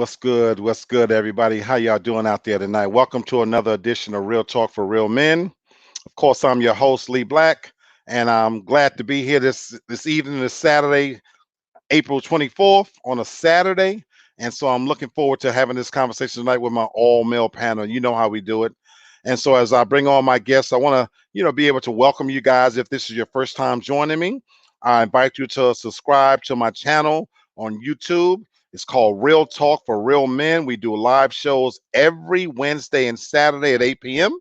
What's good? What's good, everybody? How y'all doing out there tonight? Welcome to another edition of Real Talk for Real Men. Of course, I'm your host, Lee Black, and I'm glad to be here this evening, this Saturday, April 24th, on a Saturday. And so I'm looking forward to having this conversation tonight with my all-male panel. You know how we do it. And so as I bring on my guests, I want to, be able to welcome you guys. If this is your first time joining me, I invite you to subscribe to my channel on YouTube. It's called Real Talk for Real Men. We do live shows every Wednesday and Saturday at 8 p.m.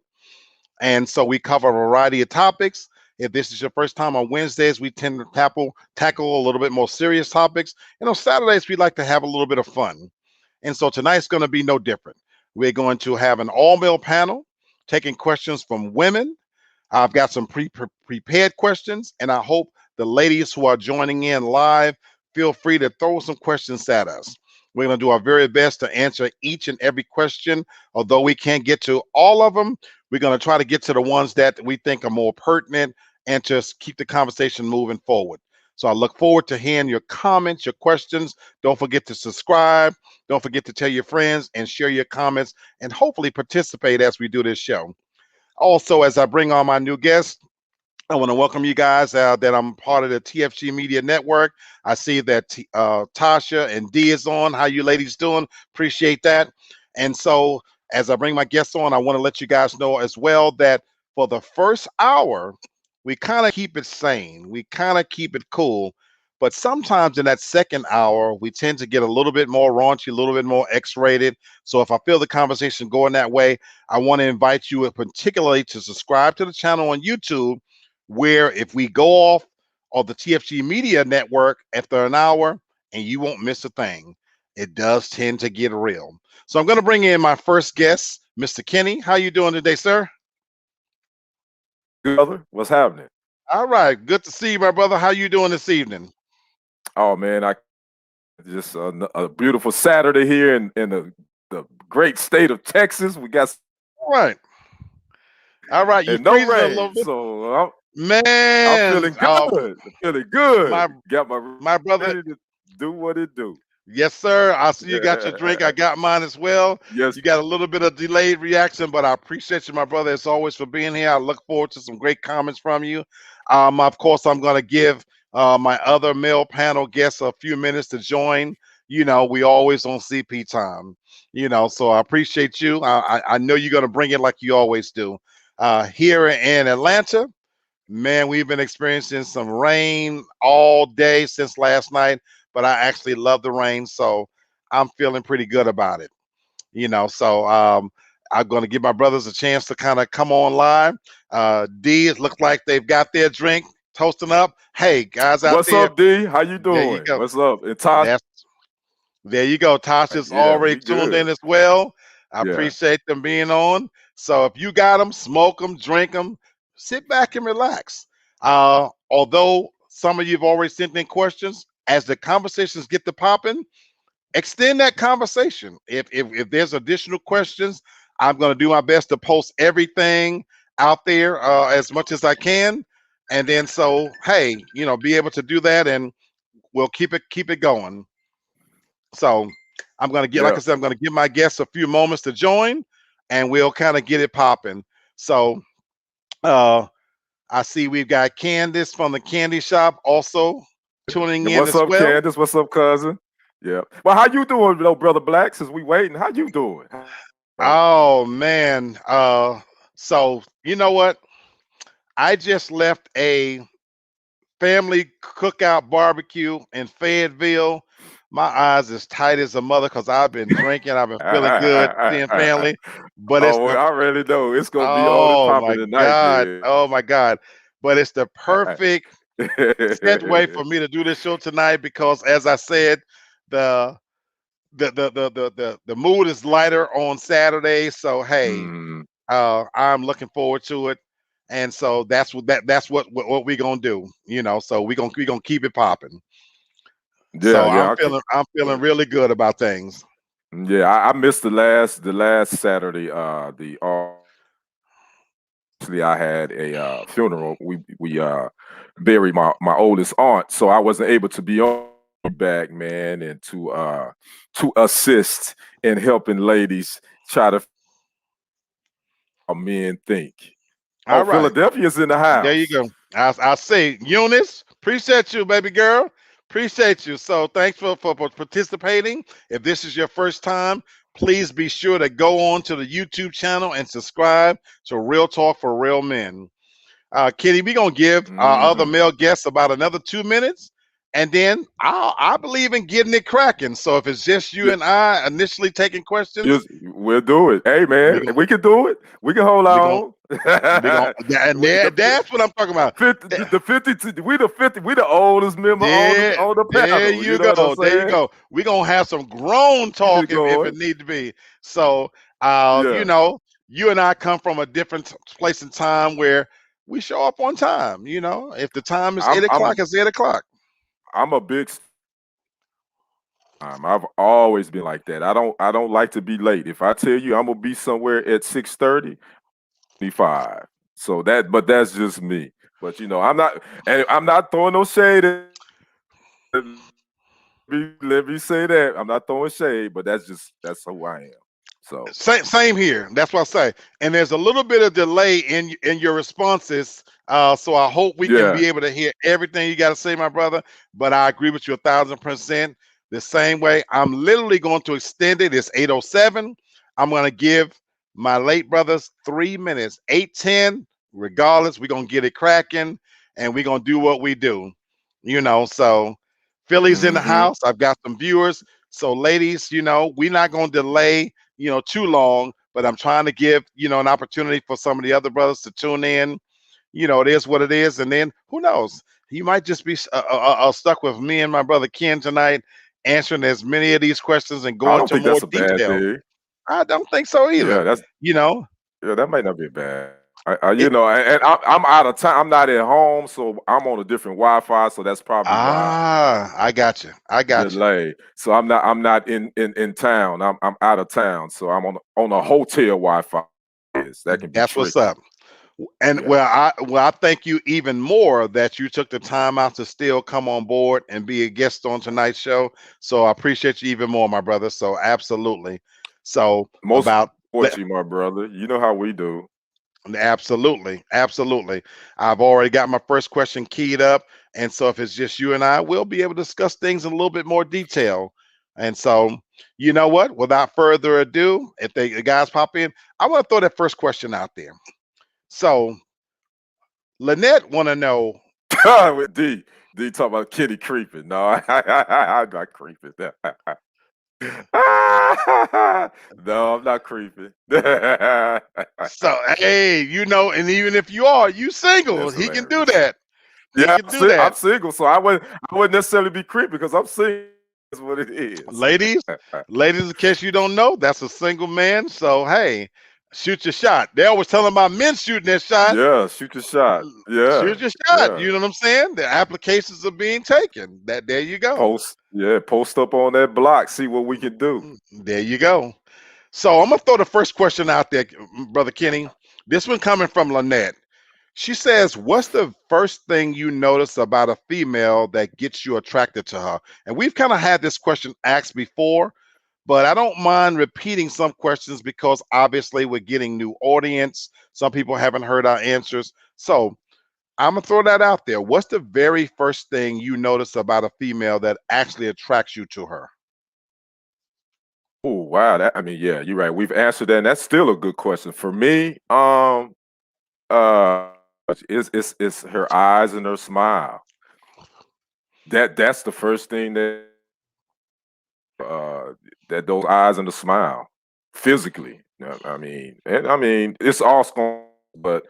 And so we cover a variety of topics. If this is your first time on Wednesdays, we tend to tackle a little bit more serious topics. And on Saturdays, we like to have a little bit of fun. And so tonight's going to be no different. We're going to have an all-male panel taking questions from women. I've got some prepared questions, and I hope the ladies who are joining in live feel free to throw some questions at us. We're going to do our very best to answer each and every question. Although we can't get to all of them, we're going to try to get to the ones that we think are more pertinent and just keep the conversation moving forward. So I look forward to hearing your comments, your questions. Don't forget to subscribe. Don't forget to tell your friends and share your comments and hopefully participate as we do this show. Also, as I bring on my new guests, I want to welcome you guys that I'm part of the TFG Media Network. I see that Tasha and Dee is on. How you ladies doing? Appreciate that. And so as I bring my guests on, I want to let you guys know as well that for the first hour, we kind of keep it sane. We kind of keep it cool. But sometimes in that second hour, we tend to get a little bit more raunchy, a little bit more X-rated. So if I feel the conversation going that way, I want to invite you particularly to subscribe to the channel on YouTube, where if we go off of the TFG Media Network after an hour, and you won't miss a thing. It does tend to get real. So I'm going to bring in my first guest, Mr. Kenny. How you doing today, sir? Good, brother. What's happening? All right. Good to see you, my brother. How you doing this evening? Oh man, I just a beautiful Saturday here in the great state of Texas. We got All right. All right. You and no freezing a little rain, bit? so I'm Man, feeling good. Feeling good. my Got my my brother. ready to do what it do. Yes, sir. I see you got your drink. I got mine as well. Yes, You got a little bit of delayed reaction, but I appreciate you, my brother, as always, for being here. I look forward to some great comments from you. Of course, I'm going to give my other male panel guests a few minutes to join. We always on CP time. So I appreciate you. I know you're going to bring it like you always do. Here in Atlanta, man, we've been experiencing some rain all day since last night, but I actually love the rain, so I'm feeling pretty good about it. So I'm going to give my brothers a chance to kind of come on live. D, it looks like they've got their drink toasting up. Hey, guys out What's there, up, D? How you there you doing? go. What's up? And Tosh? That's There you go. Tasha's Yeah, already we tuned good. in as well. I Yeah. appreciate them being on. So if you got them, smoke them, drink them, sit back and relax. Although some of you have already sent in questions, as the conversations get to popping, extend that conversation. If there's additional questions, I'm going to do my best to post everything out there as much as I can. And then so, hey, be able to do that, and we'll keep it going. So I'm gonna get, like Yeah. I said, I'm gonna give my guests a few moments to join, and we'll kind of get it popping. So uh, I see we've got Candace from the candy shop also tuning Yeah, in what's as up, well. Candace? What's up, cousin? Yeah. Well, how you doing, though, brother Black? Since we waiting, how you doing? Oh, Oh man. So you know what? I just left a family cookout barbecue in Fayetteville. My eyes as tight as a mother because I've been drinking. I've been feeling good, seeing family. But it's oh, well, the I already know it's gonna be on and Oh popping my tonight. God. Then. Oh my God. But it's the perfect segue for me to do this show tonight because as I said, the the mood is lighter on Saturday. So hey, mm, I'm looking forward to it. And so that's what we're gonna do, so we're gonna keep it popping. yeah, So yeah, I'm feeling really good about things. yeah. I missed the last Saturday. The Actually, I had a funeral. We buried my oldest aunt, so I wasn't able to be on. back, man, and to assist in helping ladies try to how men think. All Oh, right. Philadelphia's in the There you house. go. I say, Eunice, appreciate you, baby girl. Appreciate you. So thanks for participating. If this is your first time, please be sure to go on to the YouTube channel and subscribe to Real Talk for Real Men. Kitty, we're gonna give our other Mm. male guests about another 2 minutes, and then I believe in getting it cracking. So if it's just you Yeah, and I initially taking questions, yes, we'll do it. Hey, we man, gonna we can do it. We can hold we gonna on. we gonna and We- the, that's what I'm talking about. 50, the 50, we the 50, we the oldest member There, on the there panel. You you know what I'm go. There you saying? go. We're gonna have some grown Keep it talk if it going. need to be. So Yeah. you and I come from a different place in time where we show up on time. If the time is I'm 8 o'clock, I'm it's 8 o'clock. I'm a big time. I've always been like that. I don't like to be late. If I tell you I'm gonna be somewhere at 6:30, 5. So but that's just me. But I'm not throwing no shade. Let me say that. I'm not throwing shade, but that's who I am. So Same here. That's what I say. And there's a little bit of delay in your responses. So I hope we can yeah. be able to hear everything you got to say, my brother. But I agree with you 1,000%. The same way, I'm literally going to extend it. It's 8:07. I'm going to give my late brothers 3 minutes, 8:10. Regardless, we're gonna get it cracking, and we're gonna do what we do. So Philly's in the Mm-hmm. house. I've got some viewers. So, ladies, we're not gonna delay too long, but I'm trying to give, an opportunity for some of the other brothers to tune in. It is what it is. And then who knows? You might just be stuck with me and my brother Ken tonight, answering as many of these questions and I go don't into think more that's a bad detail. thing. I don't think so Yeah, either. that's You know, yeah, that might not be bad. it, I'm out of time. I'm not at home, so I'm on a different Wi-Fi. So that's probably why I got you. I got you. delay. So I'm not in town. I'm out of town. So I'm on a hotel Wi-Fi. Yes, that can be That's what's tricky. up. And Yeah. I thank you even more that you took the time out to still come on board and be a guest on tonight's show. So I appreciate you even more, my brother. So absolutely. So Most about support you, my brother. You know how we do. absolutely, absolutely. I've already got my first question keyed up, and so if it's just you and I, we'll be able to discuss things in a little bit more detail. And so, you know what? Without further ado, if the guys pop in, I want to throw that first question out there. So Lynette want to know. With D talk about kitty creeping. No, I'm not creeping. No, I'm not creeping. So hey, and even if you are, you single, That's he can do hilarious. that. He Yeah, can do I'm that. single, so I wouldn't necessarily be creepy because I'm single. That's what it is. Ladies, ladies, in case you don't know, that's a single man. So hey, shoot your shot. They always telling about men shooting their shot. Yeah, shoot your shot. Yeah, Shoot your shot. yeah. You know what I'm saying? The applications are being taken. There you go. Post up on that block, see what we can do. There you go. So I'm gonna throw the first question out there, brother Kenny. This one coming from Lynette. She says, "What's the first thing you notice about a female that gets you attracted to her?" And we've kind of had this question asked before, but I don't mind repeating some questions because obviously we're getting new audience. Some people haven't heard our answers. So I'm gonna throw that out there. What's the very first thing you notice about a female that actually attracts you to her? Oh wow, yeah, you're right. We've answered that, and that's still a good question for me. Uh, it's her eyes and her smile. That's the first thing uh that those eyes and the smile physically. I mean, it's all going, but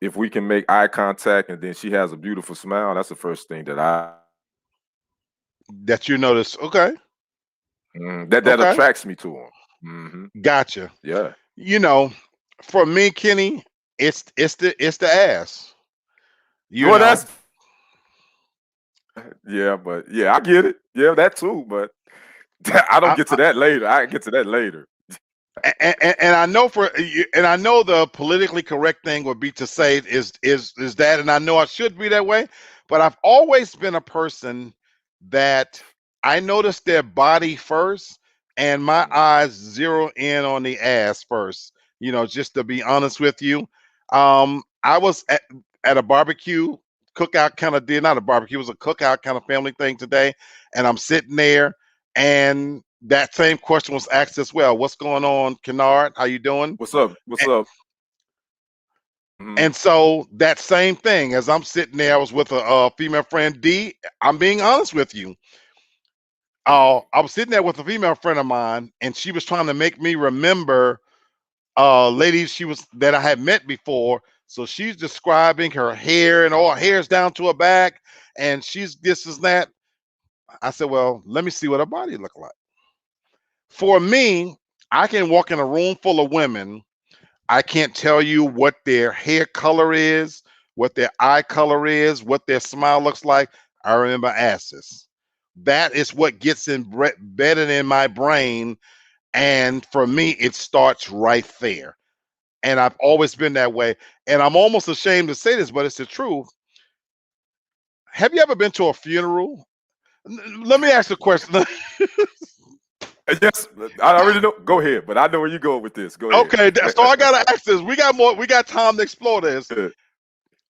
if we can make eye contact and then she has a beautiful smile, that's the first thing That you notice. Okay. that Okay. attracts me to him. Gotcha. Yeah. You know, for me, Kenny, it's the ass. You Well, know, yeah, but yeah, I get it. Yeah, that too, but I don't I, get to that later. I get to that later. and I know and I know the politically correct thing would be to say is that, and I know I should be that way, but I've always been a person. that I noticed their body first, and my Mhm. eyes zero in on the ass first. Just to be honest with you, I was at a barbecue cookout kind of did not a barbecue, it was a cookout kind of family thing today, and I'm sitting there, and that same question was asked as well. What's going on, Kennard? How you doing? What's up? What's up? Mhm. And so that same thing, as I'm sitting there, I was with a female friend, D. I'm being honest with you. I was sitting there with a female friend of mine, and she was trying to make me remember ladies she was that I had met before. So she's describing her hair, and all her hair's down to her back, and she's this is that. I said, well, let me see what her body look like. For me, I can walk in a room full of women. I can't tell you what their hair color is, what their eye color is, what their smile looks like. I remember asses. That is what gets embedded in my brain. And for me, it starts right there. And I've always been that way. And I'm almost ashamed to say this, but it's the truth. Have you ever been to a funeral? Let me ask the question. Yes, I already know. Go ahead, but I know where you going with this. Go ahead. Okay, so I gotta ask this. We got more. We got time to explore this. Yeah.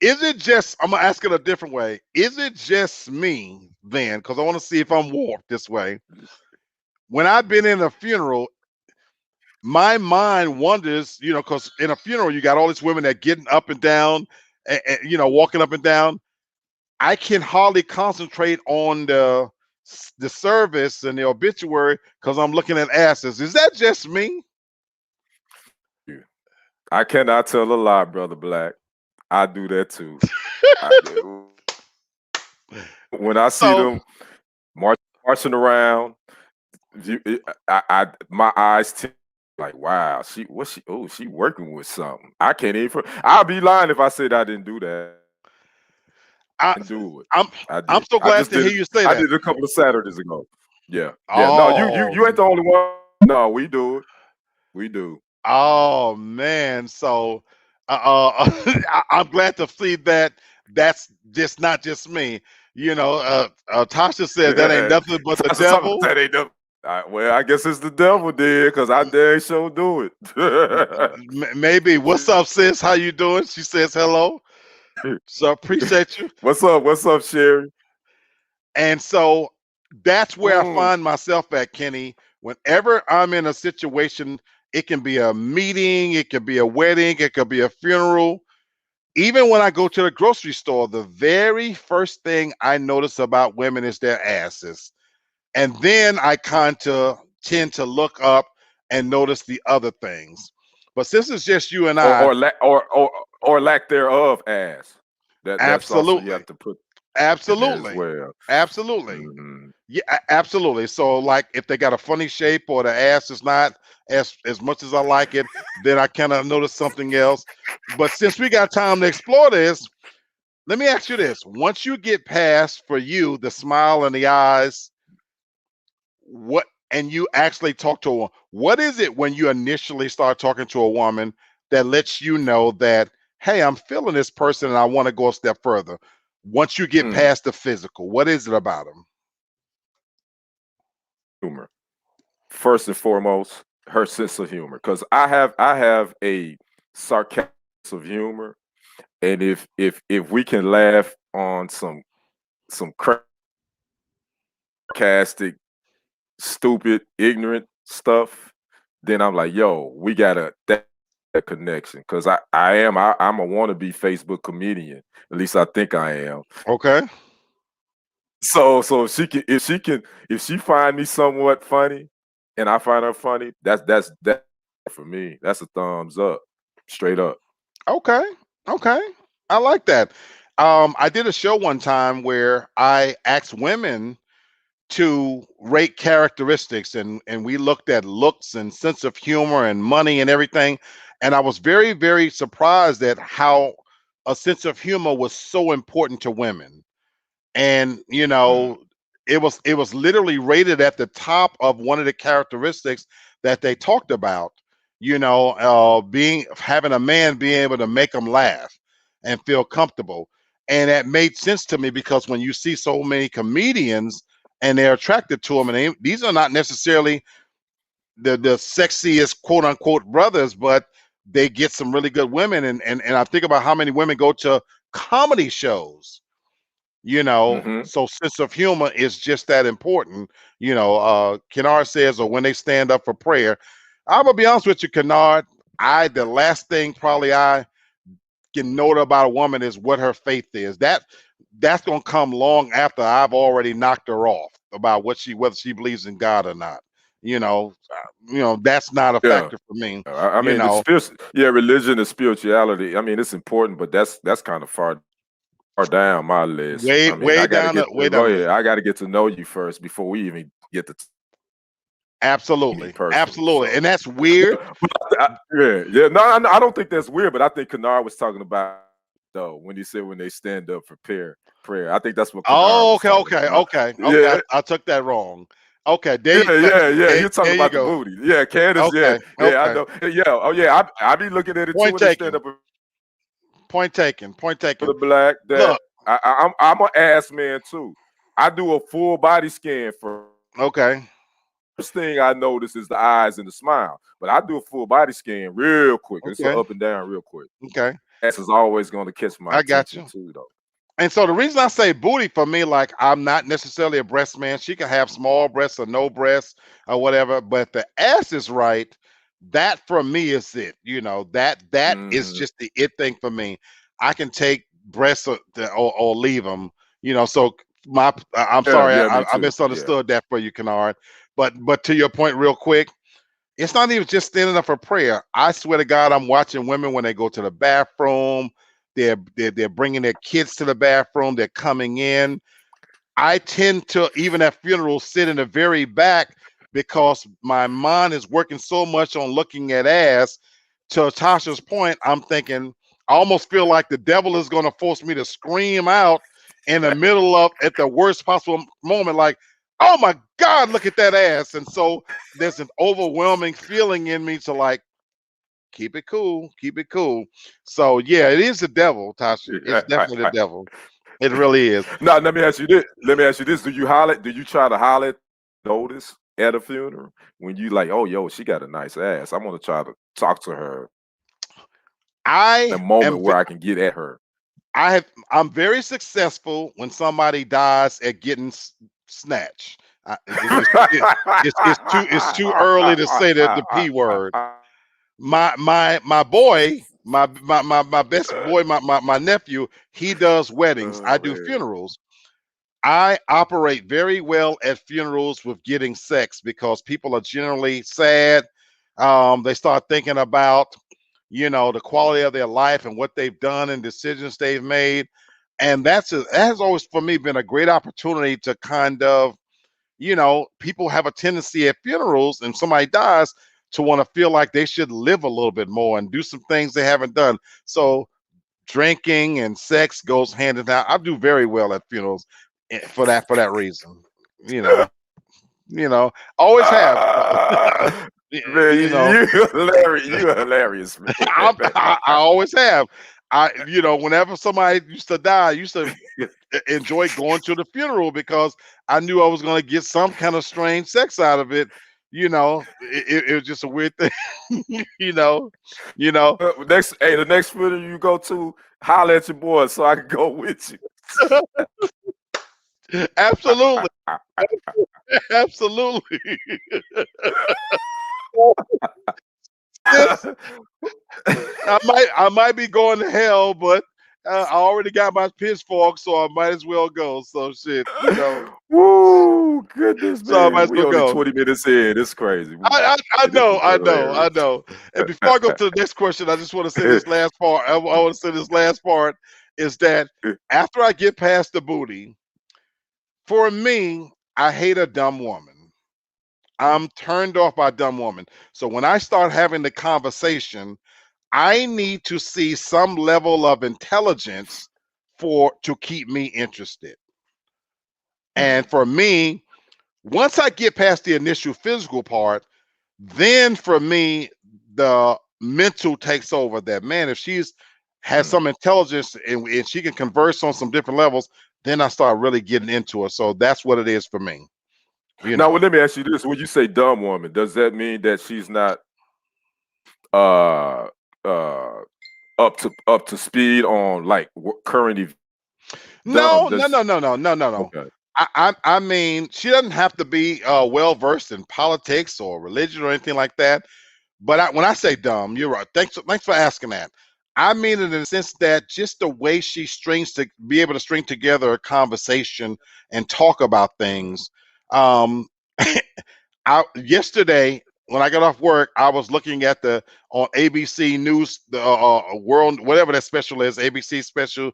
Is it just? I'm gonna ask it a different way. Is it just me then? Because I want to see if I'm warped this way. When I've been in a funeral, my mind wonders. Because in a funeral you got all these women that getting up and down, walking up and down. I can hardly concentrate on the service and the obituary because I'm looking at asses. Is that just me? I cannot tell a lie, brother Black. I do that too. I, when I see So them marching around, my eyes like, wow, she? Oh, she working with something. I can't even. I'll be lying if I said I didn't do that. I, I do it. I'm I I'm did. so I glad just to did hear it. you say I that. did it a couple of Saturdays ago. Yeah, yeah. No, Oh, you ain't the only one. No, we do it. We do. oh man. So I'm glad to see that that's just not just me. Tasha said that ain't nothing but the Tasha talking about devil. that ain't the. Well, I guess it's the devil did, because I dare sure do it. Maybe. What's up, sis? How you doing? She says hello. So appreciate you. What's up? What's up, Sherry? And so that's where I Mm, find myself at, Kenny. Whenever I'm in a situation, it can be a meeting, it could be a wedding, it could be a funeral. Even when I go to the grocery store, the very first thing I notice about women is their asses. And then I kind of tend to look up and notice the other things. But since it's just you and or I, or, la- or lack thereof, as that's also you absolutely, have to put in there as absolutely, well. absolutely. Hmm. Yeah, absolutely. So, like, if they got a funny shape or the ass is not as much as I like it, then I kind of notice something else. But since we got time to explore this, let me ask you this: once you get past for you the smile and the eyes, what and you actually talk to a woman, what is it when you initially start talking to a woman that lets you know that, hey, I'm feeling this person and I want to go a step further? Once you get Mm, past the physical, what is it about them? humor, first and foremost, her sense of humor, because I have a sarcastic sense of humor, and if we can laugh on some sarcastic, stupid, ignorant stuff, then I'm like, yo, we gotta that connection, because I'm a wannabe Facebook comedian. At least I think I am. Okay. So if she find me somewhat funny, and I find her funny, that for me. That's a thumbs up, straight up. Okay. Okay. I like that. I did a show one time where I asked women to rate characteristics, and we looked at looks and sense of humor and money and everything. And I was very, very surprised at how a sense of humor was so important to women. And Mm. it was literally rated at the top of one of the characteristics that they talked about, being having a man being able to make them laugh and feel comfortable. And that made sense to me because when you see so many comedians and they're attracted to them. And these are not necessarily the sexiest quote unquote brothers, but they get some really good women. And I think about how many women go to comedy shows, Mm-hmm. so sense of humor is just that important. Kennard says, or when they stand up for prayer. I'm gonna be honest with you, Kennard. The last thing probably I can note about a woman is what her faith is. That's gonna come long after I've already knocked her off about whether she believes in God or not. That's not a Yeah. factor for me. I You mean, the know, religion and spirituality. I mean, it's important, but that's kind of far down my list. way I mean, way I got to down get the way go down the ahead. list. I got to get to know you first before we even get to me Absolutely, personally. absolutely, So, and that's weird. yeah. No, I don't think that's weird, but I think Kennard was talking about though when he said when they stand up for prayer. I think that's what Kennard Oh, was okay, talking okay, about. okay, okay. Yeah, I took that wrong. Okay, there you, yeah. there, You're talking there you about the go. booty. Yeah, Candace. Okay, Yeah. I okay. know. Yeah. Oh, yeah. I be looking at it too Point when they stand taken. up Point taken. Point for taken. the black. That Look. I'm an ass man too. I do a full body scan for. Okay. First thing I notice is the eyes and the smile, but I do a full body scan real quick. It's Okay. up and down real quick. Okay. Ass is always going to catch my I got attention you. too, though. And so the reason I say booty for me, like I'm not necessarily a breast man. She can have small breasts or no breasts or whatever, but the ass is right. That for me is it. That is Hmm. just the it thing for me. I can take breasts or leave them. So I'm sorry, Yeah, me I too. Yeah. misunderstood that for you, Kennard. But to your point, real quick, it's not even just standing up for prayer. I swear to God, I'm watching women when they go to the bathroom. They're bringing their kids to the bathroom. They're coming in. I tend to, even at funerals, sit in the very back because my mind is working so much on looking at ass. To Tasha's point, I'm thinking, I almost feel like the devil is going to force me to scream out in the middle of, at the worst possible moment, like, oh my God, look at that ass. And so there's an overwhelming feeling in me to like, keep it cool, keep it cool. So yeah, it is the devil, Tasha. It's definitely the devil. It really is. Now, let me ask you this. Let me ask you this. Do you holler? Do you try to holler, notice at a funeral when you like, oh, yo, she got a nice ass. I'm gonna try to talk to her in a I am moment where I can get at her. I'm very successful when somebody dies at getting snatched. It's too early to say the P word. My boy, my best boy, my nephew, he does weddings. I Oh do man. funerals. I operate very well at funerals with getting sex because people are generally sad. They start thinking about, the quality of their life and what they've done and decisions they've made. And that has always for me been a great opportunity to kind of, people have a tendency at funerals and somebody dies to want to feel like they should live a little bit more and do some things they haven't done. So drinking and sex goes hand in hand. I do very well at funerals for that reason. You know, always have. Man, You know, you hilarious. You hilarious, man. I always have. Whenever somebody used to die, I used to enjoy going to the funeral because I knew I was going to get some kind of strange sex out of it. It was just a weird thing. you know, you know. The next funeral you go to, holler at your boy so I can go with Absolutely, absolutely. This I might be going to hell, but I already got my pitchfork, so I might as well go. So shit. Woo, goodness, So I might man. as We well only go. 20 minutes in. It's crazy. I This know, is I know, I hilarious. know. And before I go to the next question, I just want to say this last part. I want to say this last part is that after I get past the booty, for me, I hate a dumb woman. I'm turned off by a dumb woman. So when I start having the conversation, I need to see some level of intelligence to keep me interested. And Mhm. for me, once I get past the initial physical part, then for me, the mental takes over that. Man, if she's has Mm. some intelligence, and she can converse on some different levels, then I start really getting into it. So that's what it is for me. You Now, well, know. let me ask you this: when you say dumb woman, does that mean that she's not uh uh up to speed on like current events? Dumb? No, no, Does no, no, no, no, no, no. okay? I mean, she doesn't have to be well versed in politics or religion or anything like that. But when I say dumb, you're right. Thanks for asking that. I mean it in the sense that just the way she strings to be able to string together a conversation and talk about things. Um, yesterday when I got off work, I was looking at the on ABC News, the World, whatever that special is, ABC special.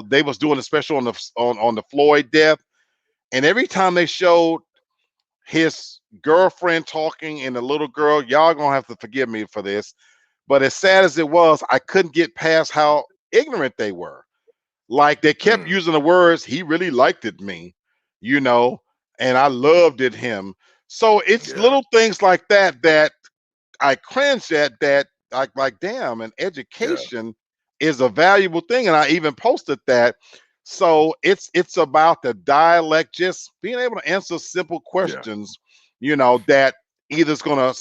They was doing a special on the Floyd death, and every time they showed his girlfriend talking and the little girl, y'all gonna have to forgive me for this, but as sad as it was, I couldn't get past how ignorant they were. Like they kept Mm, using the words, he really liked it me, you know, and I loved it him. So it's yeah, little things like that that I cringe at, that like damn, and yeah, education is a valuable thing. And I even posted that. So it's about the dialect, just being able to answer simple yeah. questions, that either is gonna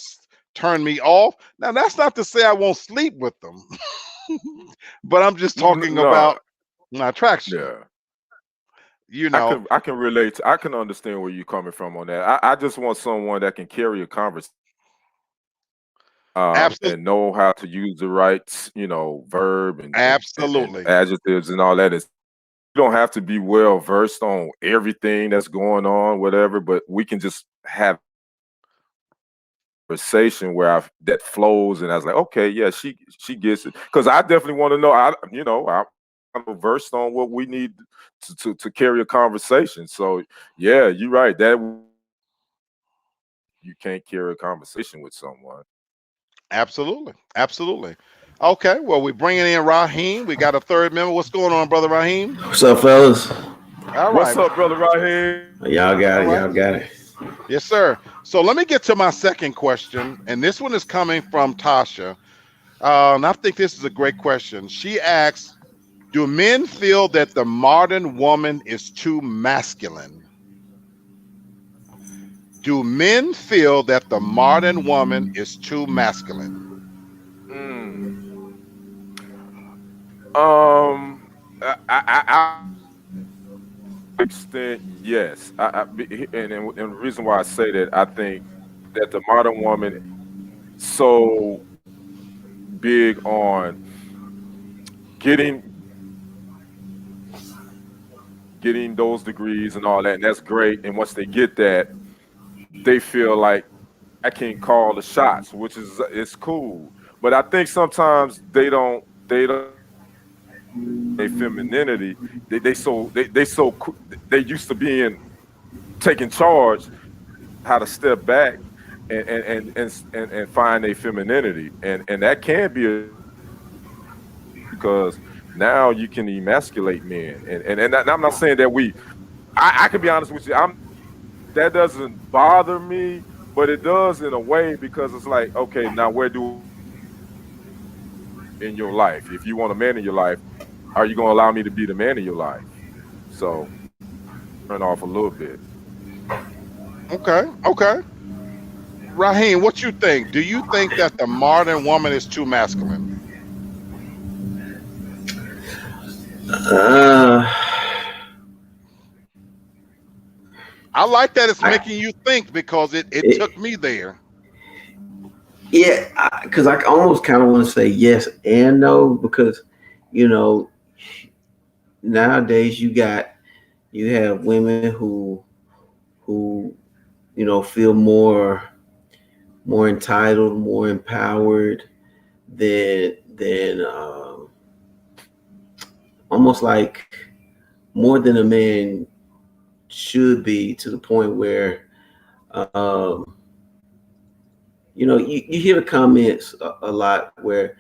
turn me off. Now that's not to say I won't sleep with them, but I'm just talking No, about my attraction, yeah. you I know. can I can relate. I can understand where you're coming from on that. I just want someone that can carry a conversation, Absolutely, and know how to use the right, verb and absolutely, adjectives and all that. You don't have to be well versed on everything that's going on, whatever, but we can just have conversation where that flows, and I was like, okay, yeah, she gets it. Because I definitely want to know. I'm versed on what we need to carry a conversation. So yeah, you're right. That you can't carry a conversation with someone. absolutely, absolutely. Okay, well, we're bringing in Raheem. We got a third member. What's going on, brother Raheem? What's up, fellas? All What's right, up, brother Raheem? Y'all got all it. right. Y'all got it. Yes, sir. So let me get to my second question, and this one is coming from Tasha. And I think this is a great question. She asks, do men feel that the modern woman is too masculine? Do men feel that the modern woman is too masculine? Mm, um, I extent, yes. And the reason why I say that, I think that the modern woman so big on getting getting those degrees and all that, and that's great. And once they get that, they feel like I can call the shots, which is it's cool. But I think sometimes they don't their femininity. They used to being taking charge, how to step back and find their femininity, and that can be because now you can emasculate men, and I'm not saying that I can be honest with you. That doesn't bother me, but it does in a way because it's like, okay, now where do in your life? If you want a man in your life, are you going to allow me to be the man in your life? So turn off a little bit. Okay, okay. Raheem, what you think? Do you think that the modern woman is too masculine? Uh, I like that it's I making you think because it it, took me there. yeah, because I almost kind of want to say yes and no because you know nowadays you have women who feel more entitled, more empowered than almost like more than a man should be to the point where um, you hear the comments a lot where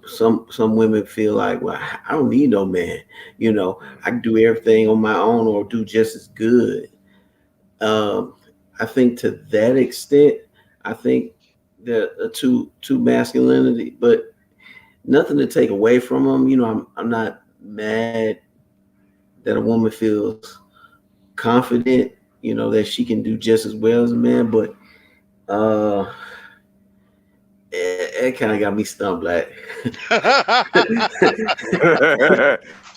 some women feel like, well, I don't need no man. I Mm, can do everything on my own or do just as good. um, I think to that extent, I think the two masculinity, but nothing to take away from them. I'm not mad that a woman feels confident, that she can do just as well as a man, but uh it kind of got me stumped, like.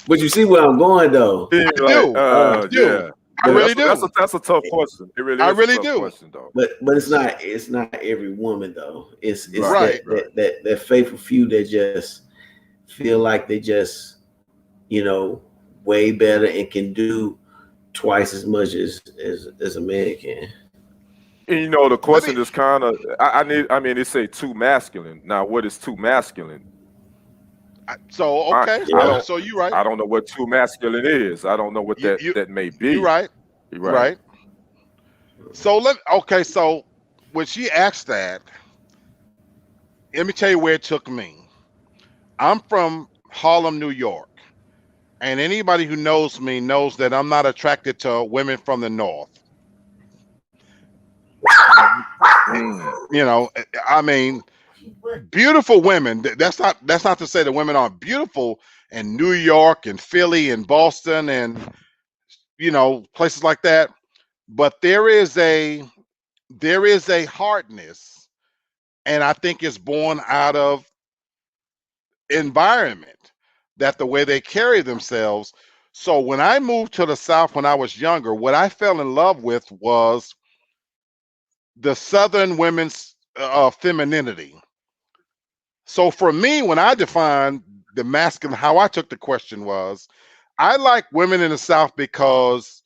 But you see where I'm going, though. Being I like, do. I do. yeah. I But really do. That's a tough question. It really I is a really tough do. question, though. but it's not every woman though. It's Right, Right. that faithful few that just feel like they just you know way better and can do twice as much as a man can. And the Let me. question is kind of, I mean, they say too masculine. Now, what is too masculine? So I, okay. I Yeah. don't, So you right. I don't know what too masculine is. I don't know what You you that may you be. right. Right. Right. So okay. So when she asked that, let me tell you where it took me. I'm from Harlem, New York, and anybody who knows me knows that I'm not attracted to women from the north. Mm. I mean, beautiful women. That's not to say that women aren't beautiful in New York and Philly and Boston and places like that. But there is a hardness, and I think it's born out of environment, that the way they carry themselves. So when I moved to the South when I was younger, what I fell in love with was the Southern women's femininity. So for me, when I define the masculine, how I took the question was, I like women in the South because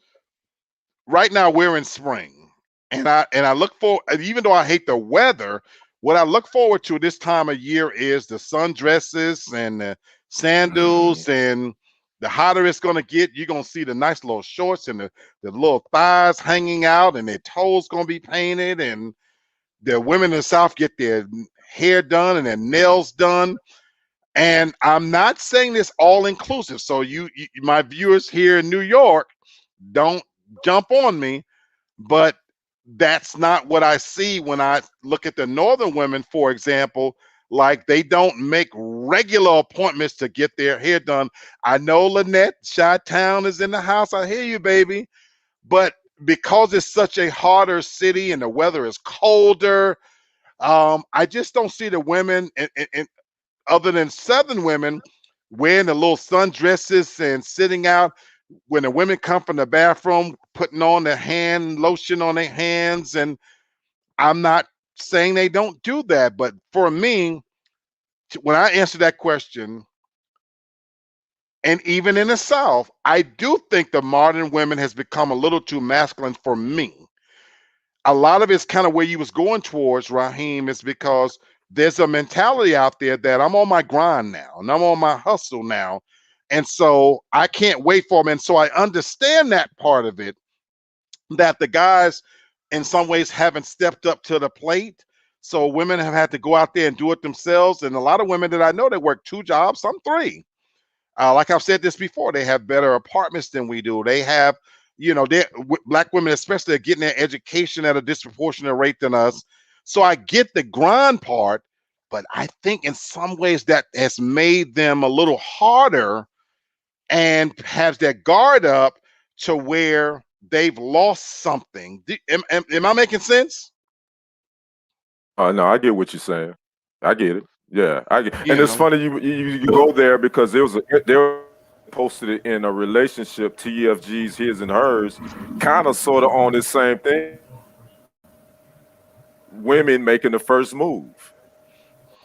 right now we're in spring, and I look for, even though I hate the weather, what I look forward to this time of year is the sundresses and the Mm. sandals, and the hotter it's gonna get, you're gonna see the nice little shorts and the little thighs hanging out, and their toes gonna be painted, and the women in the South get their hair done and their nails done. And I'm not saying this all inclusive. So my viewers here in New York, don't jump on me, but that's not what I see when I look at the northern women, for example. Like, they don't make regular appointments to get their hair done. I know Lynette Chi-Town is in the house. I hear you, baby. But because it's such a hotter city and the weather is colder, I just don't see the women, other than Southern women, wearing the little sundresses and sitting out when the women come from the bathroom, putting on their hand lotion on their hands. And I'm not saying they don't do that, but for me, when I answer that question, and even in the South, I do think the modern women has become a little too masculine for me. A lot of it's kind of where you was going towards, Raheem, is because there's a mentality out there that I'm on my grind now and I'm on my hustle now. And so I can't wait for them. And so I understand that part of it, that the guys in some ways haven't stepped up to the plate. So women have had to go out there and do it themselves. And a lot of women that I know, that work two jobs, some three. Like I've said this before, they have better apartments than we do. They have, black women especially are getting their education at a disproportionate rate than us. So I get the grind part, but I think in some ways that has made them a little harder and has their guard up to where they've lost something. Am I making sense? No, I get what you're saying. I get it. Yeah, I get. And You it's know, funny you go there because there posted it in a relationship, TFG's his and hers, kind of sort of on the same thing. Women making the first move.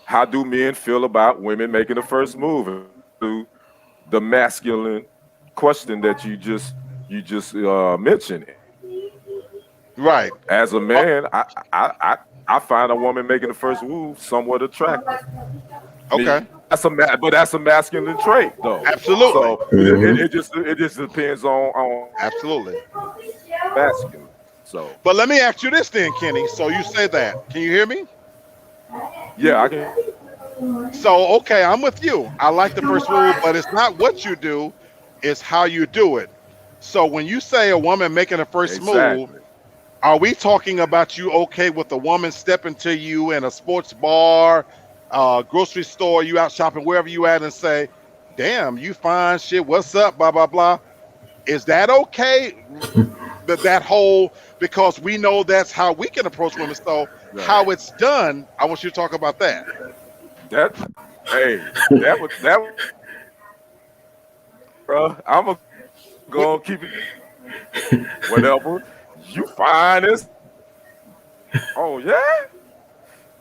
How do men feel about women making the first move? And that goes to the masculine question that you just mentioned. right. As a Uh, man, I find a woman making the first move somewhat attractive. Me, okay. but that's a masculine trait, though. Absolutely. So Hmm. it just depends on Absolutely. masculine. So But let me ask you this then, Kenny. So you say that. Can you hear me? yeah, I can So, okay, I'm with you. I like the first move, but it's not what you do, it's how you do it. So when you say a woman making a first move, exactly. are we talking about you okay with a woman stepping to you in a sports bar, grocery store, you out shopping, wherever you at, and say, "Damn, you fine shit. What's up?" Blah blah blah. Is that okay? That whole, because we know that's how we can approach women. So Right. how it's done, I want you to talk about that. That hey, that bro. I'm gonna What, go keep it whatever. You fine as oh yeah?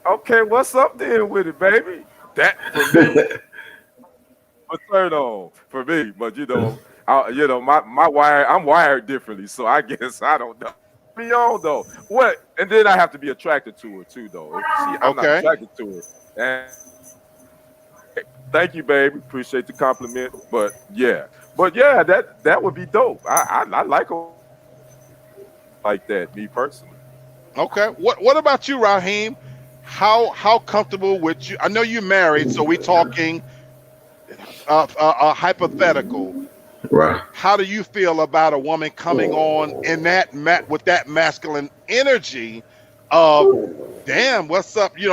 Okay, what's up then with it, baby? That for me, a turn on for me. But my wire, I'm wired differently, so I guess I don't know. Me on though. What? And then I have to be attracted to her too, though. If she, I'm not okay, attracted to her. And thank you, baby. Appreciate the compliment. But yeah, that would be dope. I like her like that, me personally. okay. What about you, Raheem? How comfortable with you? I know you're married, so we talking hypothetical. Right. How do you feel about a woman coming on in that with that masculine energy of, damn, what's up? You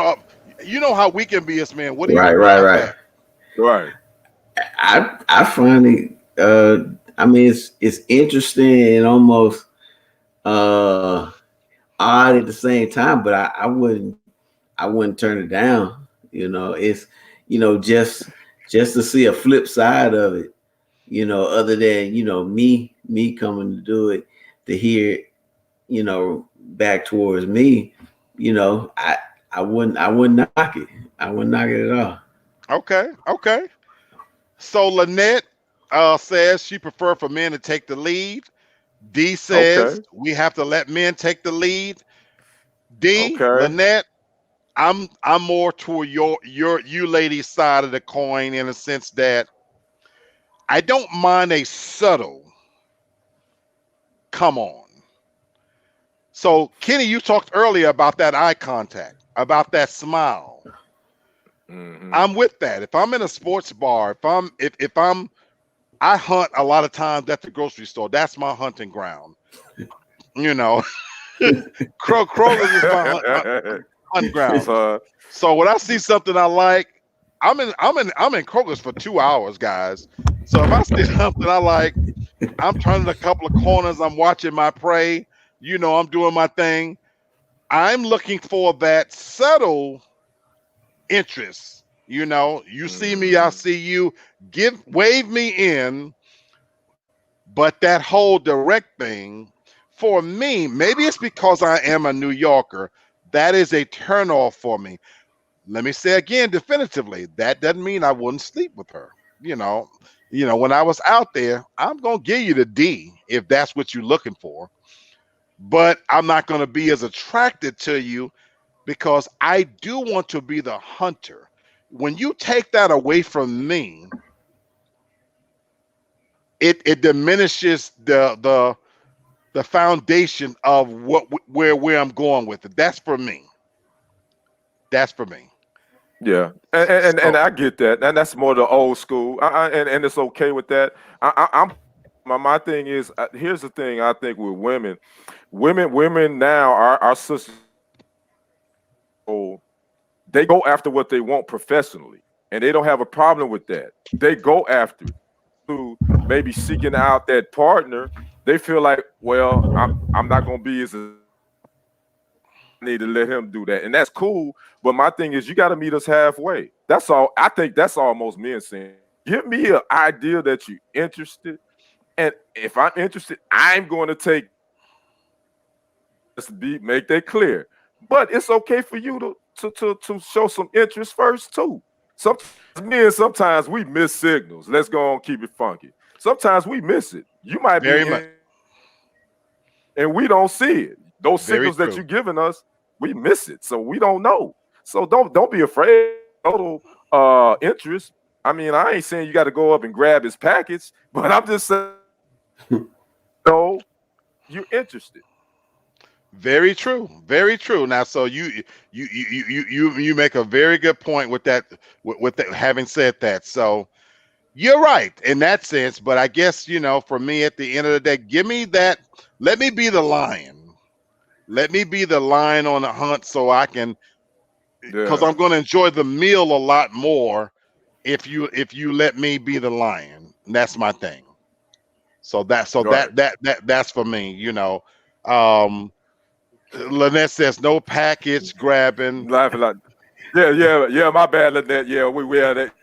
know how we can be as men. What do you Right, think right, about right. that? Right. I find it I mean it's interesting and almost uh odd at the same time, but I wouldn't turn it down. It's just to see a flip side of it, other than, me coming to do it, to hear it, back towards me, I wouldn't knock it. I wouldn't knock it at all. Okay, okay. So Lynette says she prefer for men to take the lead. D says Okay. we have to let men take the lead. D, Okay. Lynette, I'm more toward you ladies side of the coin, in a sense that I don't mind a subtle come on. So Kenny, you talked earlier about that eye contact, about that smile. Hmm. I'm with that. If I'm in a sports bar, if I'm I hunt a lot of times at the grocery store. That's my hunting ground. You know, Kroger's is my hunting ground. so So when I see something I like, I'm in Kroger's for 2 hours, guys. So if I see something I like, I'm turning a couple of corners. I'm watching my prey. I'm doing my thing. I'm looking for that subtle interest. You see me, I mhm. see you. Wave me in. But that whole direct thing, for me, maybe it's because I am a New Yorker. That is a turnoff for me. Let me say again definitively, that doesn't mean I wouldn't sleep with her. You know, when I was out there, I'm gonna give you the D if that's what you're looking for. But I'm not gonna be as attracted to you because I do want to be the hunter. When you take that away from me, it diminishes the foundation of where I'm going with it. That's for me. That's for me. Yeah, and So I get that, and that's more the old school, and it's okay with that. I'm my thing is here's the thing. I think with women now, our sisters, oh, they go after what they want professionally, and they don't have a problem with that. They go after it. To maybe seeking out that partner, they feel like, well, I'm not gonna be as a need to let him do that, and that's cool. But my thing is, you got to meet us halfway. That's all. I think that's all most men saying. Give me an idea that you're interested, and if I'm interested, I'm going to take. Let's make that clear. But it's okay for you to show some interest first too. Sometimes men, sometimes we miss signals. Let's go on, keep it funky. Sometimes we miss it. You might be very much, in, and we don't see it. Those very signals that true. you're giving us, we miss it, so we don't know. So don't be afraid. Total interest. I mean, I ain't saying you got to go up and grab his package, but I'm just saying, no, you're interested. Very true. Very true. Now, so you make a very good point with that. With that, having said that, so you're right in that sense. But I guess for me, at the end of the day, give me that. Let me be the lion. Let me be the lion on the hunt, so I can because Yeah. I'm going to enjoy the meal a lot more if you let me be the lion. And that's my thing. So Right. that's for me. Um, Lynette says no package grabbing. Laughing like, yeah, yeah, yeah. My bad, Lynette. Yeah, we had that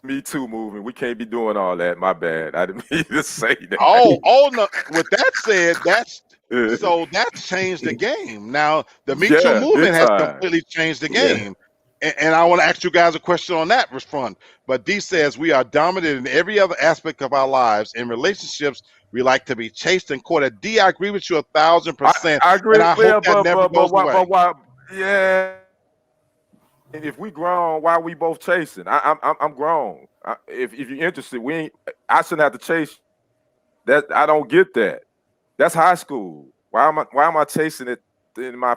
Me Too movement. We can't be doing all that. My bad. I didn't mean to say that. Oh no. With that said, that's changed the game. Now the Me Too Yeah, big movement has time. completely changed the Yeah. game. And I want to ask you guys a question on that front. But D says we are dominant in every other aspect of our lives. In relationships, we like to be chased and courted. D, I agree with you 1,000%, I and agree. I hope Yeah, that never but goes why? away. But why? Yeah. And if we grown, why we both chasing? I'm grown. If you're interested, we ain't. I shouldn't have to chase. That I don't get that. That's high school. Why am I chasing it in my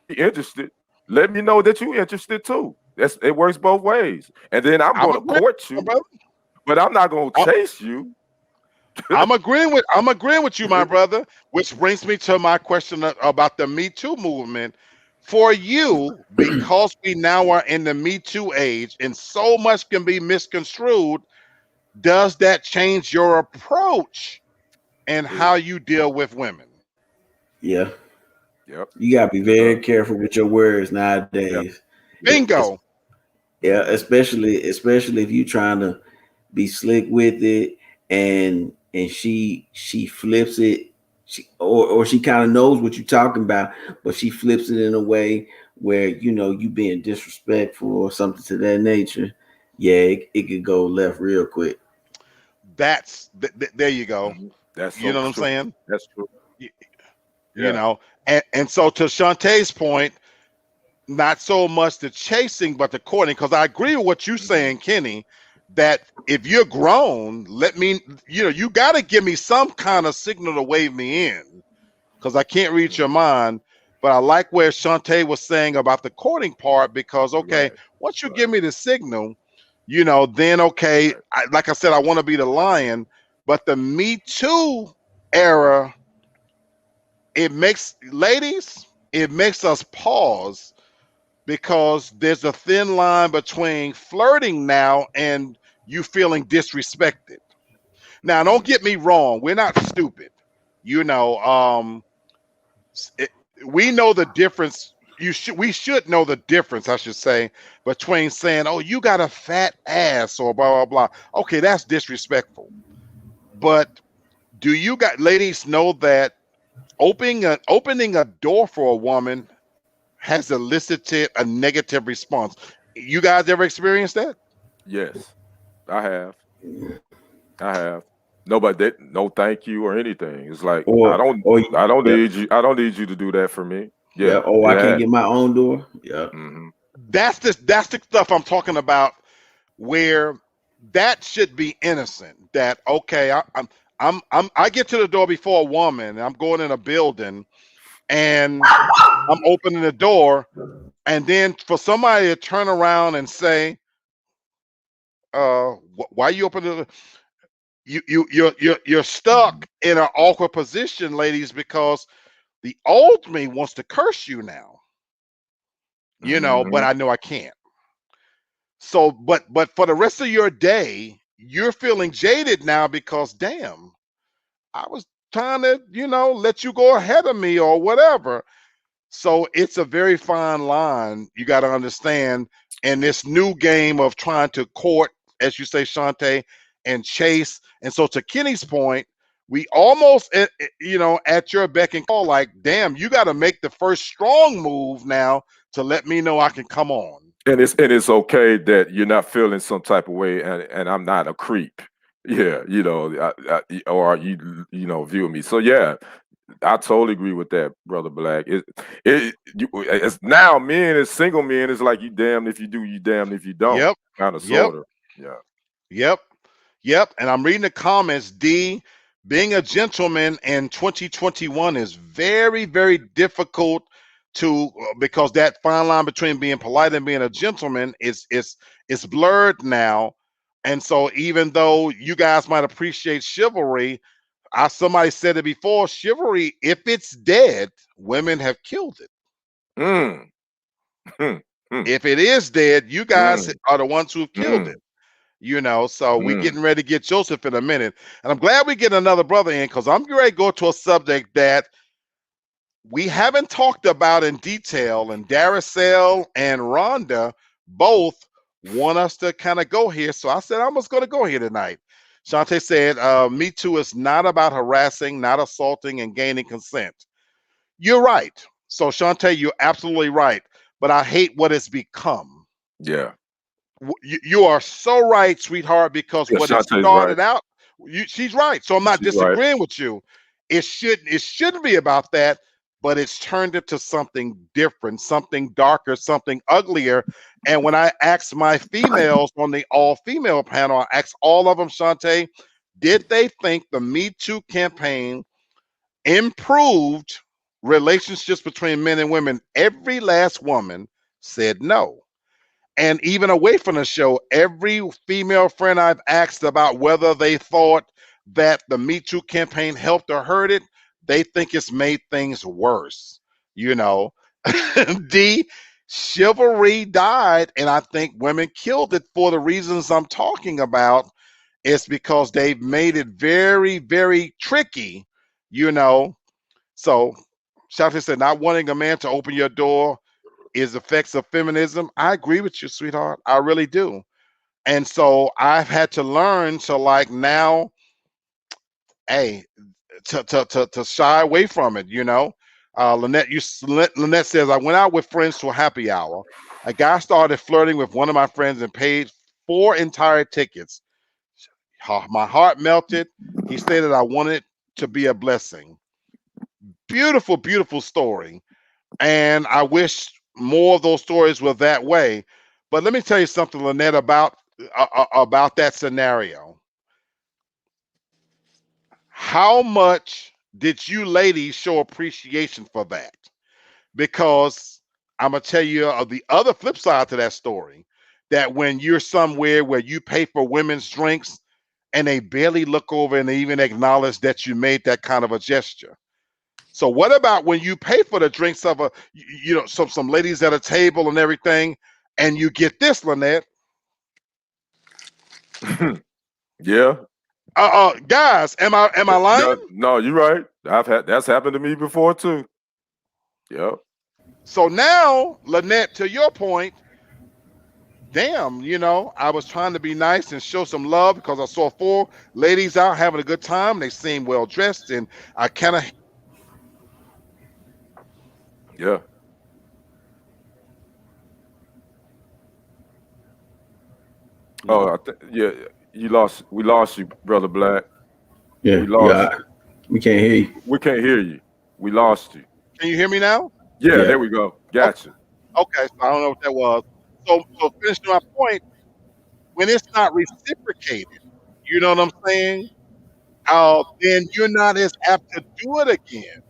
interested? Let me know that you interested too. It works both ways. And then I'm I'm gonna agreeing, court my you, brother. but I'm not gonna I'm, chase you. I'm agreeing with you, my brother. Which brings me to my question about the Me Too movement. For you, because we now are in the Me Too age, and so much can be misconstrued, does that change your approach and Yeah. how you deal with women? Yeah. Yep. You gotta be It very does. careful with your words Yep. nowadays. Yeah, Bingo. yeah, especially if you trying to be slick with it, and she flips it, or she kind of knows what you're talking about, but she flips it in a way where you being disrespectful or something to that nature. Yeah, it could go left real quick. There you go. That's You so know what I'm true. saying? That's true. You, you Yeah. know, and so to Shantae's point, not so much the chasing, but the courting. Because I agree with what you're Mhm. saying, Kenny, that if you're grown, let me, you got to give me some kind of signal to wave me in, because I can't read your Mhm. mind. But I like where Shantae was saying about the courting part, because, okay, Right. once you Right. give me the signal, then, okay, Right. like I said, I want to be the lion. But the Me Too era, it makes us pause, because there's a thin line between flirting now and you feeling disrespected. Now, don't Mhm. get me wrong, we're not stupid. You know, it, we know the difference. We should know the difference, I should say, between saying, "Oh, you got a fat ass," or blah blah blah. Okay, that's disrespectful. But do you got ladies know that opening a door for a woman has elicited a negative response? You guys ever experienced that? Yes, I have. I have. Nobody, no, thank you or anything. It's like Or I don't yeah, need you. I don't need you to do that for me. yeah. Yeah, Oh, it I can't has. get my own door. Yeah. Hmm. That's the stuff I'm talking about, where that should be innocent. That, okay, I get to the door before a woman, and I'm going in a building, and I'm opening the door, and then for somebody to turn around and say, why you open the, you're stuck in an awkward position, ladies, because the old me wants to curse you now, but Hmm. I know I can't. So, but for the rest of your day, you're feeling jaded now, because damn, I was trying to, let you go ahead of me or whatever. So it's a very fine line you got to understand in this new game of trying to court, as you say, Shante, and chase. And so to Kenny's point, we almost, at your beck and call, like, damn, you got to make the first strong move now to let me know I can come on. And it's okay that you're not feeling some type of way, and I'm not a creep. Yeah, or you view me. So yeah, I totally agree with that, brother Black. It's now men as single men. It's like you damned if you do, you damned if you don't. Yep. Kind of, Yep. sort of. Yeah. Yep. Yep. And I'm reading the comments. D, being a gentleman in 2021 is very, very difficult because that fine line between being polite and being a gentleman is blurred now. And so even though you guys might appreciate chivalry, somebody said it before, chivalry, if it's dead, women have killed it. Mm, mm, mm, If it is dead, you guys mm, are the ones who've killed mm, it. So we mm. getting ready to get Joseph in a minute. And I'm glad we get another brother in because I'm ready to go to a subject that we haven't talked about in detail, and Daracel and Rhonda both want us to kind of go here. So I said, I'm just going to go here tonight. Shantae said, Me Too is not about harassing, not assaulting, and gaining consent. You're right. So, Shantae, you're absolutely right. But I hate what it's become. Yeah. You are so right, sweetheart, because Yeah, what it Shantae's right. started out, she's right. So I'm not She's right. disagreeing with you. It shouldn't be about that, but it's turned into something different, something darker, something uglier. And when I asked my females on the all-female panel, I asked all of them, Shantae, did they think the Me Too campaign improved relationships between men and women? Every last woman said no. And even away from the show, every female friend I've asked about whether they thought that the Me Too campaign helped or hurt it, they think it's made things worse. You know, D, chivalry died, and I think women killed it for the reasons I'm talking about. It's because they've made it very, very tricky, you know. So, Shafi said, not wanting a man to open your door is effects of feminism. I agree with you, sweetheart. I really do. And so I've had to learn to like now, hey, to shy away from it, you know. Lynette says, I went out with friends to a happy hour. A guy started flirting with one of my friends and paid 4 entire tickets. My heart melted. He stated I wanted to be a blessing. Beautiful, beautiful story. And I wish more of those stories were that way. But let me tell you something, Lynette, about that scenario. How much did you ladies show appreciation for that? Because I'm gonna tell you the other flip side to that story. That when you're somewhere where you pay for women's drinks and they barely look over and they even acknowledge that you made that kind of a gesture. So what about when you pay for the drinks of some ladies at a table and everything, and you get this, Lynette? Yeah. Guys, am I lying? No, no, you're right. That's happened to me before too. Yep. So now, Lynette, to your point, damn, I was trying to be nice and show some love because I saw 4 ladies out having a good time. They seemed well dressed, and I kind of Yeah. Oh, yeah. We lost you, brother Black. Yeah, We lost yeah. you. We can't hear you. We can't hear you. We lost you. can you hear me now? Yeah, Yeah. there we go. Okay, Gotcha. okay. So I don't know what that was. So finishing my point, when it's not reciprocated, you know what I'm saying? Then you're not as apt to do it again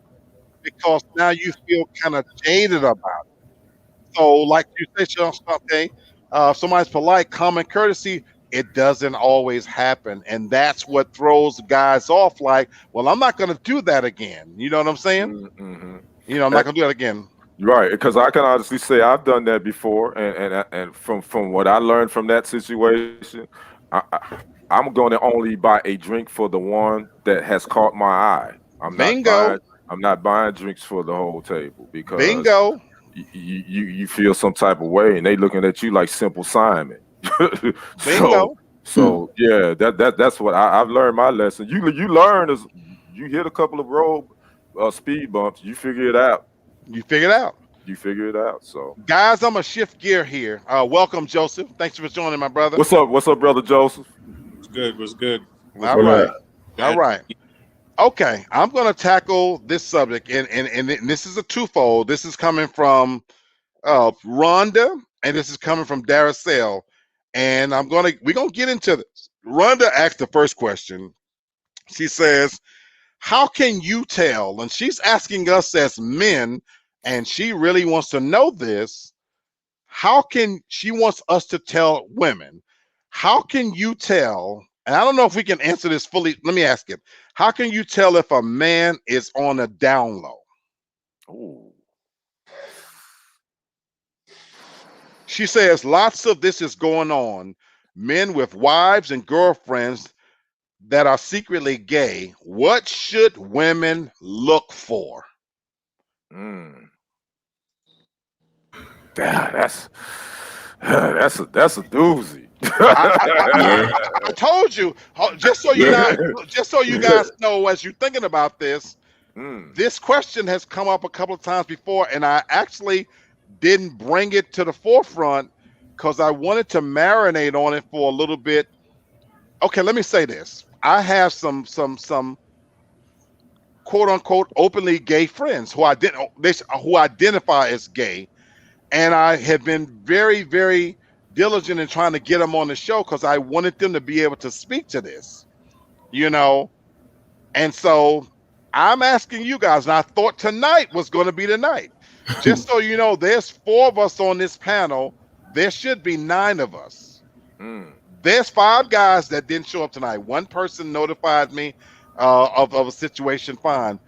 because now you feel kind of jaded about it. So, like you said, Sean, okay, somebody's polite, common courtesy, it doesn't always happen. And that's what throws guys off like, well, I'm not going to do that again. You know what I'm saying? Mm-hmm. I'm not going to do that again. Right, because I can honestly say I've done that before, and from what I learned from that situation, I'm going to only buy a drink for the one that has caught my eye. I'm not Bingo, buying I'm not buying drinks for the whole table because bingo, you feel some type of way, and they looking at you like Simple Simon. so bingo. Hmm. so yeah, that's what I've learned my lesson. You learn as you hit a couple of road speed bumps, you figure it out. You figured out. You figure it out. So Guys, I'm going to shift gear here. Welcome, Joseph. Thanks for joining, my brother. what's up? What's up, brother Joseph? Was good. Was good. Was All What right. up? All bad. right. Okay. I'm going to tackle this subject, and this is a twofold. This is coming from Rhonda, and this is coming from Daracel. And we're gonna get into this. Rhonda asked the first question. She says, how can you tell? And she's asking us as men, and she really wants to know this. How can she wants us to tell women? How can you tell? And I don't know if we can answer this fully. Let me ask it. How can you tell if a man is on a down low? Ooh. She says lots of this is going on. Men with wives and girlfriends that are secretly gay. What should women look for? Mm. That's that's a doozy. Yeah, I told you, just so you yeah. not, just so you guys know, as you're thinking about this, Mm, this question has come up a couple of times before, and I actually didn't bring it to the forefront because I wanted to marinate on it for a little bit. Okay, let me say this: I have some quote unquote openly gay friends who identify as gay, and I have been very diligent in trying to get them on the show because I wanted them to be able to speak to this, you know. And so I'm asking you guys, and I thought tonight was going to be the night. Just so you know, there's 4 of us on this panel. There should be 9 of us. mm. There's 5 guys that didn't show up tonight. One person notified me of a situation. Fine.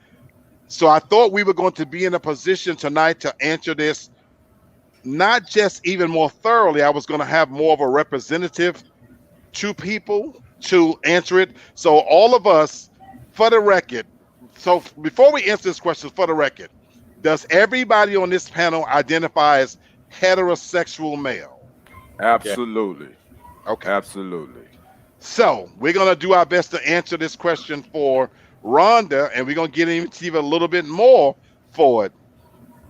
So I thought we were going to be in a position tonight to answer this, not just even more thoroughly. I was going to have more of a representative 2 people to answer it. So all of us, for the record, so before we answer this question, for the record, does everybody on this panel identify as heterosexual male? Yeah. Absolutely. Okay. Absolutely. So we're gonna do our best to answer this question for Rhonda, and we're gonna get into even a little bit more for it.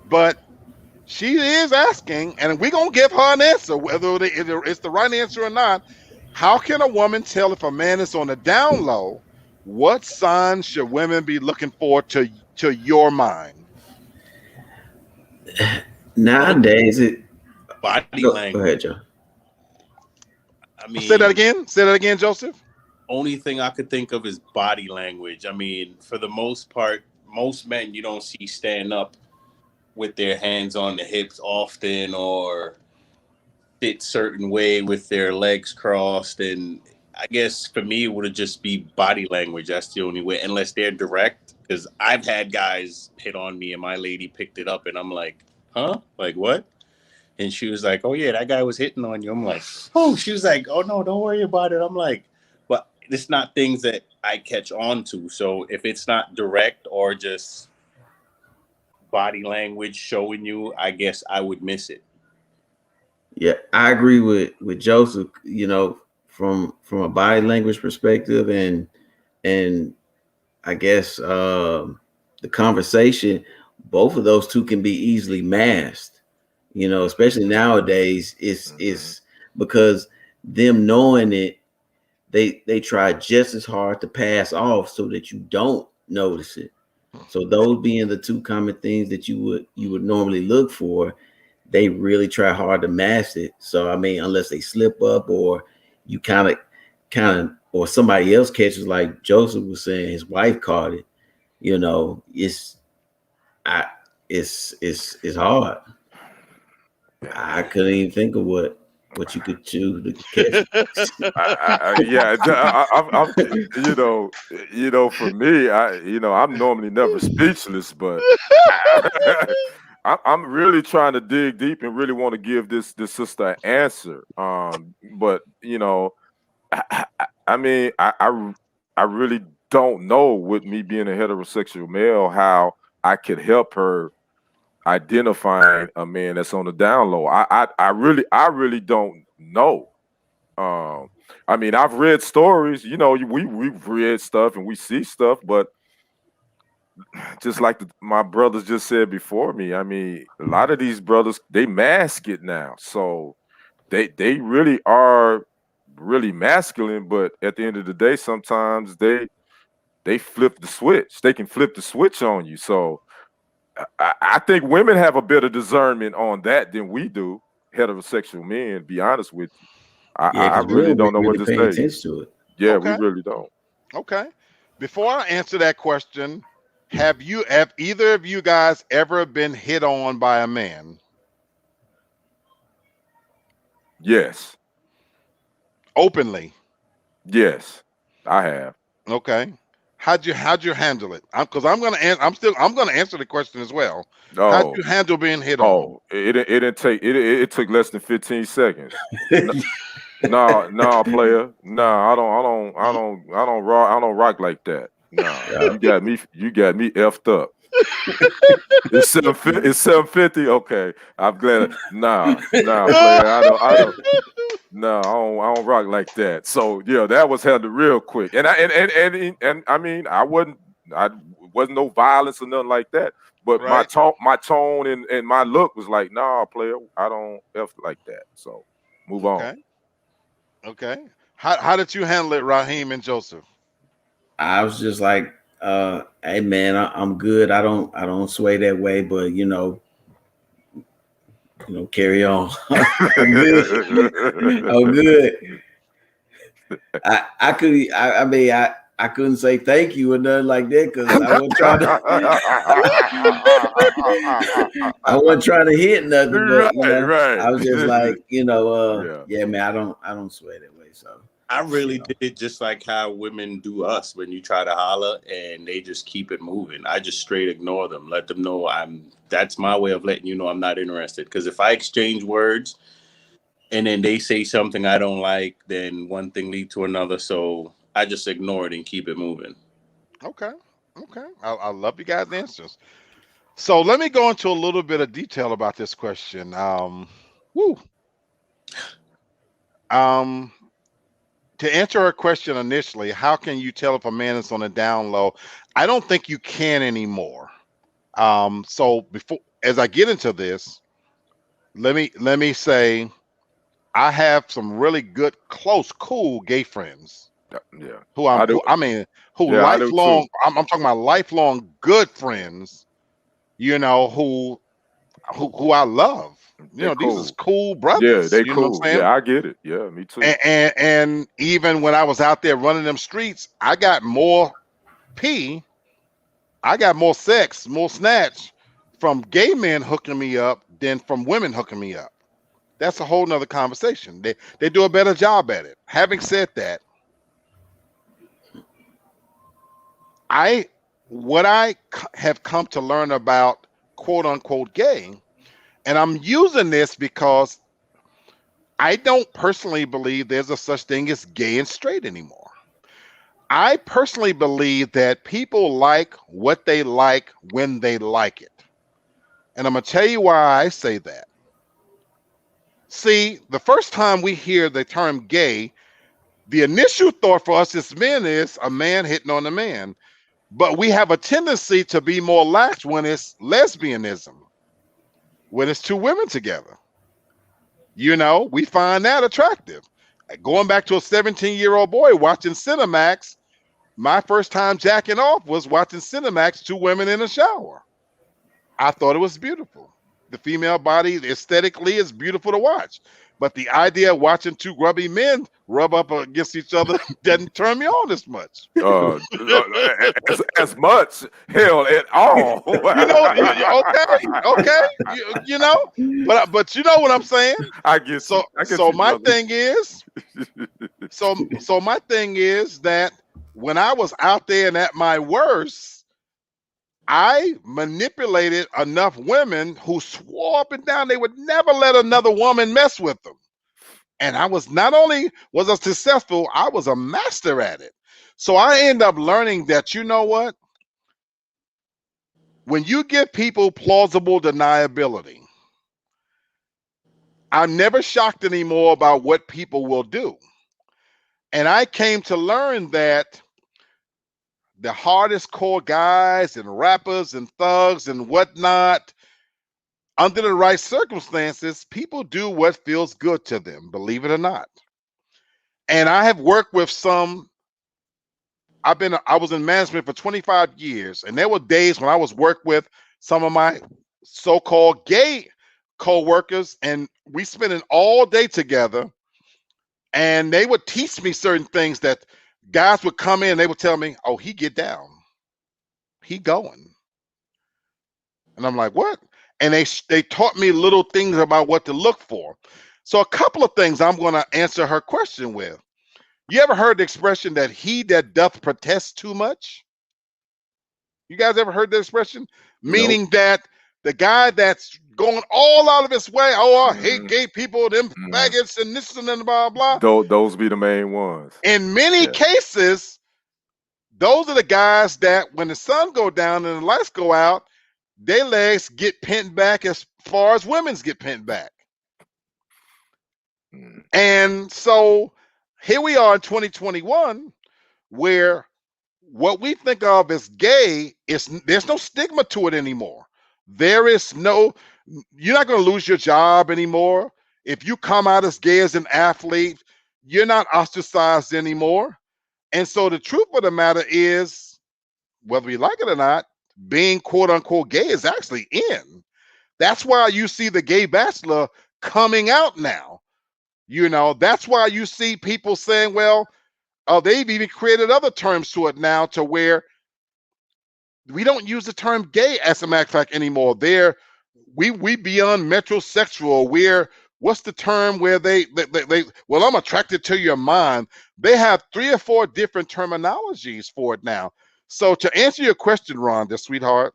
But she is asking, and we're gonna give her an answer, whether it's the right answer or not. How can a woman tell if a man is on the down low? What signs should women be looking for to your mind? Nowadays, Body go language. ahead, Joe. I Say that mean, again. Say that again, Joseph. only thing I could think of is body language. I mean, for the most part, most men you don't see stand up with their hands on the hips often or sit certain way with their legs crossed. And I guess for me, it would just be body language. That's the only way, unless they're direct. Because I've had guys hit on me and my lady picked it up, and I'm like, huh? Like what? And she was like, "Oh yeah, that guy was hitting on you." I'm like, "Oh." She was like, "Oh no, don't worry about it." I'm like, "But it's not things that I catch on to. So if it's not direct or just body language showing you, I guess I would miss it." Yeah, I agree with Joseph. From a body language perspective, and I guess the conversation, both of those two can be easily masked. Especially nowadays, Hmm. it's because them knowing it, they try just as hard to pass off so that you don't notice it. So those being the two common things that you would normally look for, they really try hard to mask it. So I mean, unless they slip up or you kind of or somebody else catches, like Joseph was saying, his wife caught it. It's I it's hard. I couldn't even think of what you could choose to catch. Yeah, for me, I'm normally never speechless, but I'm really trying to dig deep and really want to give this sister an answer. But I mean, I really don't know, with me being a heterosexual male, how I could help her identifying a man that's on the down low. I really don't know. Um, I mean, I've read stories. We've read stuff and we see stuff, but just like my brothers just said before me, I mean, a lot of these brothers, they mask it now, so they really are really masculine. But at the end of the day, sometimes they flip the switch. They can flip the switch on you. So I think women have a better discernment on that than we do, heterosexual men. Be honest with you, Yeah, I because we really don't be don't know what really to paying say. attention to it. Yeah, we Okay. really don't. Okay. Before I answer that question, have either of you guys ever been hit on by a man Yes, openly? yes, I have. Okay. how'd you handle it? Because I'm gonna answer the question as well. How'd Oh, you handle being hit on? oh, it didn't take it took less than 15 seconds. No, player. No, I don't rock like that. No, you got me effed up. It's 750. Okay, I'm glad. Nah, player. I don't rock like that. So yeah, that was handled real quick. And I mean, I wasn't no violence or nothing like that. But Right. my tone and my look was like, nah, player, I don't F like that. So move on. Okay. Okay. How did you handle it, Raheem and Joseph? I was just like, hey man, I'm good. I don't sway that way, but carry on. I'm good. I'm good. I mean I couldn't say thank you or nothing like that because I wasn't trying to I wasn't trying to hit nothing, but right. I was just like, Yeah. yeah, man, I don't sway that way. So I really did just like how women do us when you try to holler and they just keep it moving. I just straight ignore them, let them know that's my way of letting you know I'm not interested. Because if I exchange words and then they say something I don't like, then one thing lead to another. So I just ignore it and keep it moving. Okay. Okay. I love you guys' answers. So let me go into a little bit of detail about this question. Woo. Um, to answer her question initially, how can you tell if a man is on a down low? I don't think you can anymore. So before, as I get into this, let me say I have some really good, close, cool gay friends Yeah. who I do. I mean, who Yeah, I do lifelong. too. I'm talking about lifelong good friends. Who I love. They These is cool. cool Yeah, brothers. they You know what cool. I'm saying? Yeah, I get it. Yeah, me too. And even when I was out there running them streets, I got more P. I got more sex, more snatch from gay men hooking me up than from women hooking me up. That's a whole nother conversation. They do a better job at it. Having said that, I what have come to learn about quote unquote gay, and I'm using this because I don't personally believe there's a such thing as gay and straight anymore. I personally believe that people like what they like when they like it. And I'm going to tell you why I say that. See, the first time we hear the term gay, the initial thought for us as men is a man hitting on a man. But we have a tendency to be more lax when it's lesbianism, when it's two women together. We find that attractive. Going back to a 17-year-old boy watching Cinemax, my first time jacking off was watching Cinemax, two women in a shower. I thought it was beautiful. The female body aesthetically is beautiful to watch. But the idea of watching two grubby men rub up against each other doesn't turn me on as much. As much hell at all. Okay, but you know what I'm saying. I get So you. I get so you, my brother. thing is, so my thing is that when I was out there and at my worst, I manipulated enough women who swore up and down they would never let another woman mess with them. And I was not only was I successful, I was a master at it. So I end up learning that you know what? When you give people plausible deniability, I'm never shocked anymore about what people will do. And I came to learn that the hardest core guys and rappers and thugs and whatnot, under the right circumstances, people do what feels good to them, believe it or not. And I have worked with some. I was in management for 25 years, and there were days when I was worked with some of my so-called gay co-workers, and we spent an all day together, and they would teach me certain things that guys would come in and they would tell me, oh, he get down. He going. And I'm like, what? And they taught me little things about what to look for. So a couple of things I'm going to answer her question with. You ever heard the expression that he that doth protest too much? You guys ever heard that expression? Nope. Meaning that the guy that's going all out of his way, oh, I hate Mhm. gay people, them Mhm. faggots, and this and then blah blah. Those be the main ones. In many Yeah. cases, those are the guys that when the sun go down and the lights go out, their legs get pinned back as far as women's get pinned back. Mm. And so here we are in 2021, where what we think of as gay is there's no stigma to it anymore. There is no, you're not going to lose your job anymore. If you come out as gay as an athlete, you're not ostracized anymore. And so the truth of the matter is, whether we like it or not, being quote unquote gay is actually in. That's why you see the gay bachelor coming out now. You know, that's why you see people saying, well, they've even created other terms to it now to where we don't use the term gay as a matter of fact anymore. We beyond metrosexual. We're what's the term where they well, I'm attracted to your mind. They have 3 or 4 different terminologies for it now. So to answer your question, Rhonda, sweetheart,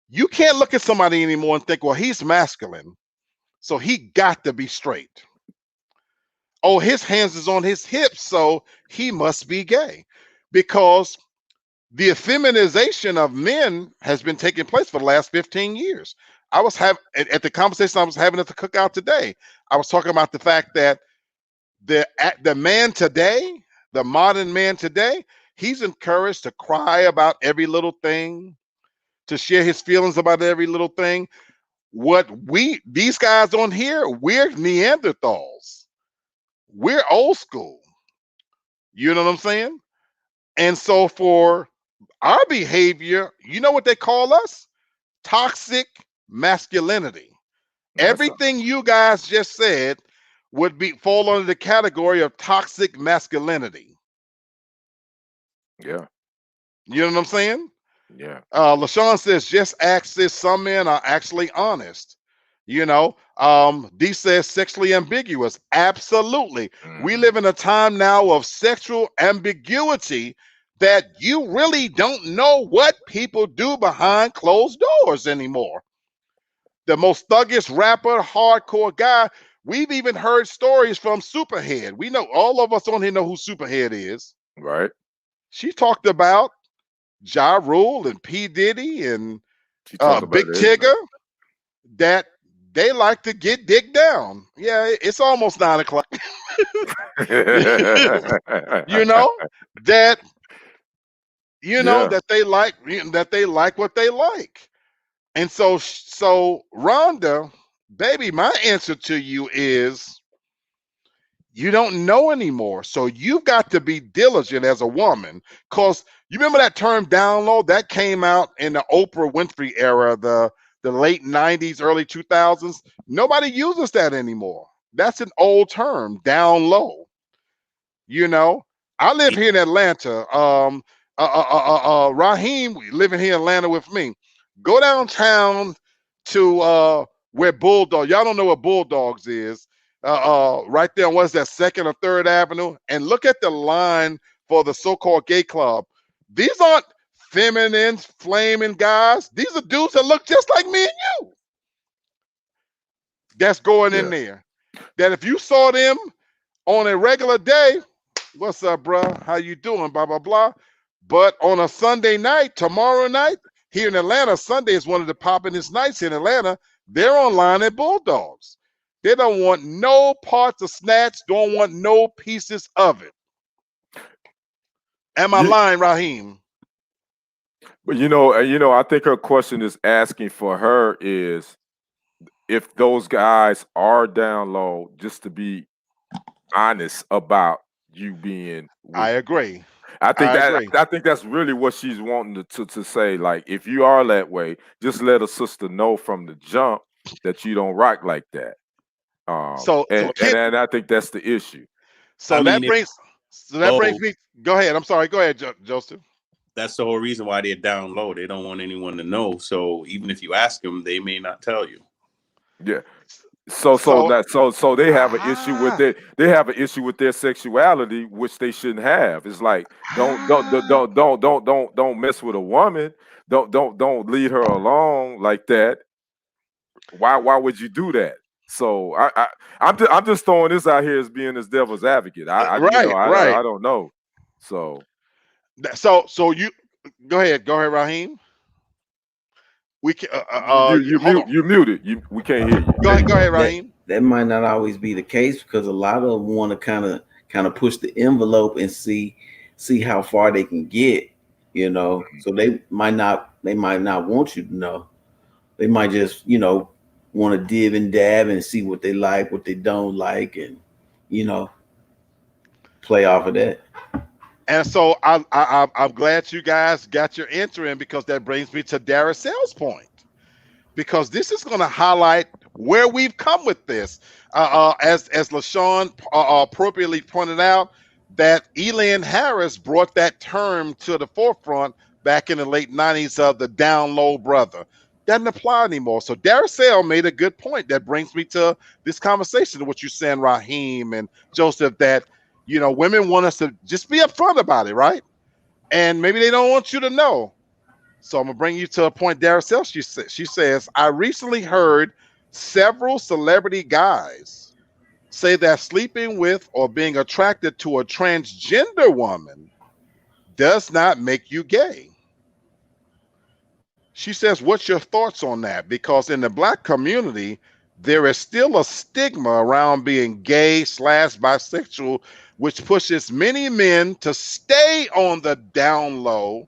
you can't look at somebody anymore and think, well, he's masculine, so he got to be straight. Oh, his hands is on his hips, so he must be gay. Because the effeminization of men has been taking place for the last 15 years. I was having at the conversation I was having at the cookout today, I was talking about the fact that the man today, the modern man today, he's encouraged to cry about every little thing, to share his feelings about every little thing. What these guys on here, we're Neanderthals. We're old school. You know what I'm saying? And so for our behavior, you know what they call us? Toxic masculinity. That's Everything you guys just said would be fall under the category of toxic masculinity. yeah. You know what I'm saying? Yeah. LaShawn says, just ask this. Some men are actually honest. You know, D says sexually ambiguous. Absolutely. We Mhm. live in a time now of sexual ambiguity that you really don't know what people do behind closed doors anymore. The most thuggish rapper, hardcore guy. We've even heard stories from Superhead. We know all of us on here know who Superhead is. Right. She talked about Ja Rule and P. Diddy and She talked Big about Tigger, everybody. that they like to get dick down. Yeah, it's almost 9 o'clock. You know that Yeah. that they like what they like. And so Rhonda, baby, my answer to you is you don't know anymore. So you've got to be diligent as a woman. Because you remember that term download that came out in the Oprah Winfrey era, the late 90s, early 2000s. Nobody uses that anymore. That's an old term, down low. You know, I live here in Atlanta. Raheem living here in Atlanta with me. Go downtown to where Bulldog. Y'all don't know what Bulldogs is. Right there on what's that, Second or Third Avenue, and look at the line for the so-called gay club. These aren't feminine, flaming guys. These are dudes that look just like me and you. That's going in Yeah. there. That if you saw them on a regular day, what's up, bro? How you doing? Blah blah blah. But on a Sunday night, tomorrow night, here in Atlanta, Sunday is one of the poppin'est nights in Atlanta. They're online at Bulldogs. They don't want no parts of snacks, don't want no pieces of it. Am I You, lying, Raheem? but I think her question is asking for her is if those guys are down low, just to be honest about you being I with. agree. I think I that agree. I think that's really what she's wanting to say. Like, if you are that way, just let a sister know from the jump that you don't rock like that. So And kid, I think that's the issue. I so mean, that it's brings low. me. Go ahead. I'm sorry. Go ahead, Joseph. That's the whole reason why they're down low. They don't want anyone to know. So even if you ask them, they may not tell you. Yeah. So So they have an issue with they have an issue with their sexuality, which they shouldn't have. It's like don't mess with a woman. Don't lead her along like that. Why would you do that? So I'm just throwing this out here as being this devil's advocate. right. I don't know. So So you go ahead, Raheem. We can hold on. you muted. We can't hear you. Go ahead, Raheem. That might not always be the case because a lot of them want to kind of push the envelope and see how far they can get, So they might not want you to know. They might just, want to dib and dab and see what they like, what they don't like, and play off of that. And so I'm glad you guys got your answer in, because that brings me to Daracel's point. Because this is going to highlight where we've come with this. As LaShawn appropriately pointed out, that Elian Harris brought that term to the forefront back in the late 90s of the down low brother. Doesn't apply anymore. So Daracel made a good point that brings me to this conversation, what you're saying, Raheem and Joseph, that, women want us to just be upfront about it, right? And maybe they don't want you to know. So I'm gonna bring you to a point, Daracel. She says, I recently heard several celebrity guys say that sleeping with or being attracted to a transgender woman does not make you gay. She says, what's your thoughts on that? Because in the Black community, there is still a stigma around being gay / bisexual, which pushes many men to stay on the down low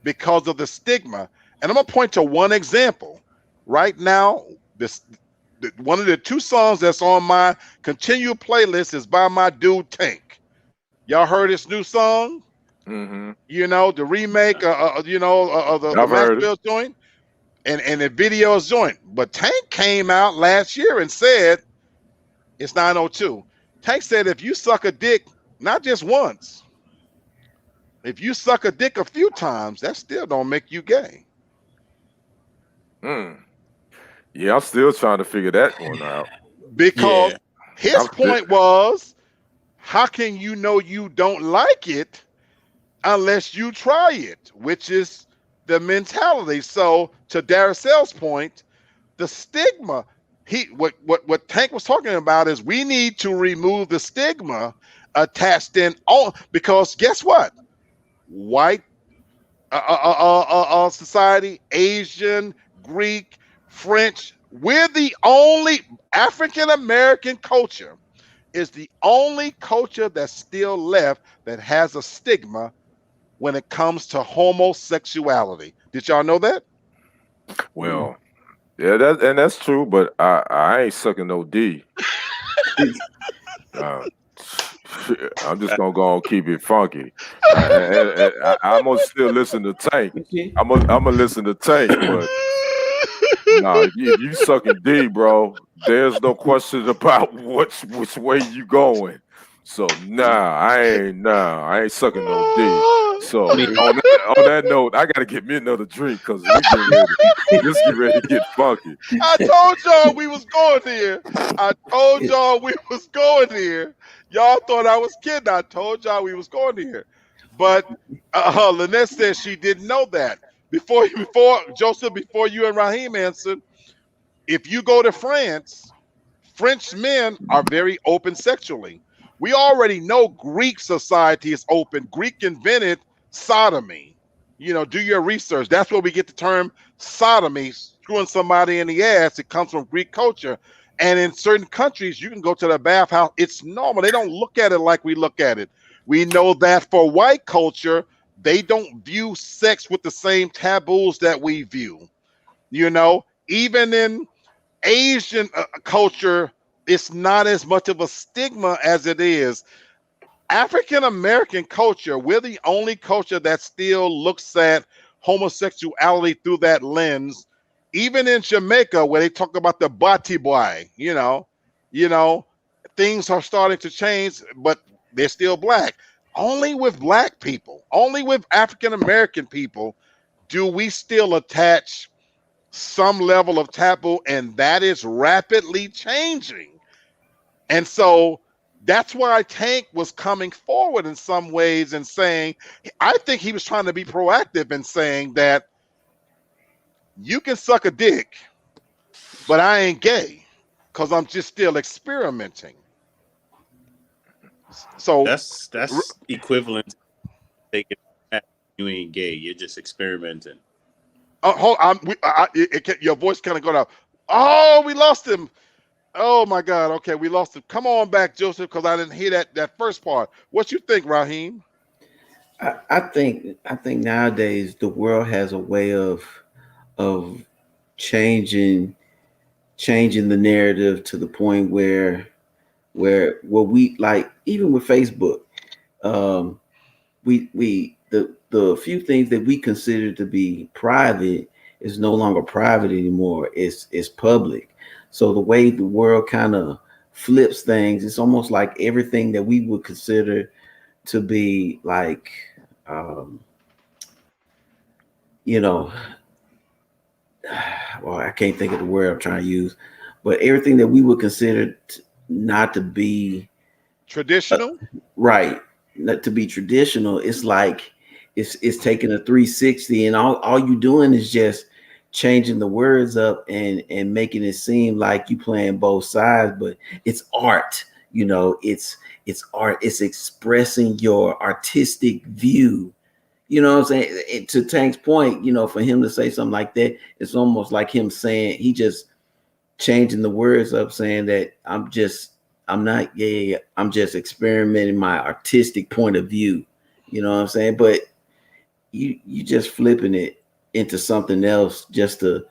because of the stigma. And I'm gonna point to one example right now. One of the two songs that's on my continual playlist is by my dude Tank. Y'all heard his new song? Mm-hmm. The remake of the Maxwell joint, and the video is joint. But Tank came out last year and said it's 902. Tank said if you suck a dick not just once, if you suck a dick a few times, that still don't make you gay. Yeah, I'm still trying to figure that one out. Because his point was, how can you know you don't like it unless you try it, which is the mentality. So to Daracel's point, the stigma, what Tank was talking about is we need to remove the stigma attached in all, because guess what? White society, Asian, Greek, French, we're the only African American culture is the only culture that's still left that has a stigma when it comes to homosexuality. Did y'all know that? Well, yeah, that's true, but I ain't sucking no D. I'm just gonna go and keep it funky. I'm gonna still listen to Tank. I'm gonna listen to Tank, but nah, if you sucking D, bro, there's no question about which way you going. So I ain't sucking no D. So on that note, I gotta get me another drink because this get ready to get funky. I told y'all we was going here. Y'all thought I was kidding. I told y'all we was going here. But Lynette says she didn't know that. Before Joseph, before you and Raheem answered, if you go to France, French men are very open sexually. We already know Greek society is open. Greek invented sodomy. Do your research. That's where we get the term sodomy, screwing somebody in the ass. It comes from Greek culture. And in certain countries, you can go to the bathhouse. It's normal. They don't look at it like we look at it. We know that for white culture, they don't view sex with the same taboos that we view. Even in Asian culture, it's not as much of a stigma as it is. African American culture, we're the only culture that still looks at homosexuality through that lens. Even in Jamaica, where they talk about the bati boy, things are starting to change, but they're still black. Only with black people, only with African American people, do we still attach some level of taboo, and that is rapidly changing. And so that's why Tank was coming forward in some ways and saying, I think he was trying to be proactive in saying that you can suck a dick, but I ain't gay because I'm just still experimenting. So That's equivalent to taking you ain't gay. You're just experimenting. hold on, your voice kind of go down. Oh, we lost him. Oh my God. Okay, we lost him. Come on back, Joseph, because I didn't hear that first part. What you think, Raheem? I think nowadays the world has a way of changing the narrative to the point where we, like, even with Facebook, um, we the few things that we consider to be private is no longer private anymore. It's public. So the way the world kind of flips things, it's almost like everything that we would consider to be like, um, you know, well, I can't think of the word I'm trying to use, but everything that we would consider not to be Traditional? right, not to be traditional, it's like it's taking a 360, and all you doing is just changing the words up and making it seem like you playing both sides, but it's art. It's art. It's expressing your artistic view. You know what I'm saying? To Tank's point, for him to say something like that, it's almost like him saying, he just changing the words up, saying that I'm not gay. I'm just experimenting my artistic point of view. You know what I'm saying? But you just flipping it into something else just to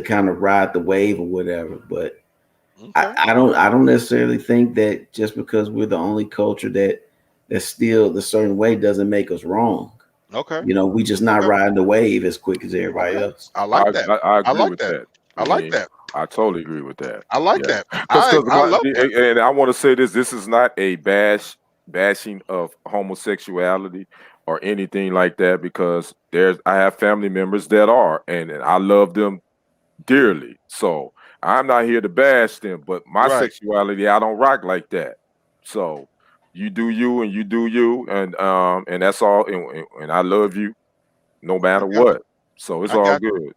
kind of ride the wave or whatever. But Okay. I don't necessarily think that just because we're the only culture that's still the certain way doesn't make us wrong. Okay. We just not Okay. riding the wave as quick as everybody Okay. else. I like that. I I agree like with that. that. I like Raheem. that. I totally agree with that. I like Yeah, that. because I love that. and I want to say this. This is not a bashing of homosexuality or anything like that. Because I have family members that are, and I love them dearly. So I'm not here to bash them, but my Right. sexuality, I don't rock like that. So you do you, and you do you, and that's all. And I love you no I matter got what. you. So it's I all got you. good.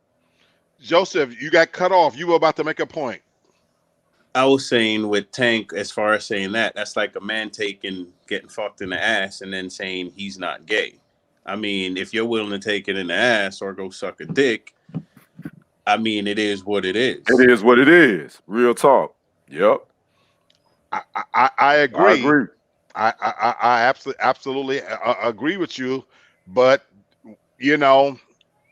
Joseph, you got cut off. You were about to make a point. I was saying with Tank, as far as saying that's like a man getting fucked in the ass and then saying he's not gay. I mean, if you're willing to take it in the ass or go suck a dick, I mean, it is what it is. It is what it is. Real talk. Yep. I I agree. agree. I absolutely agree with you, but you know,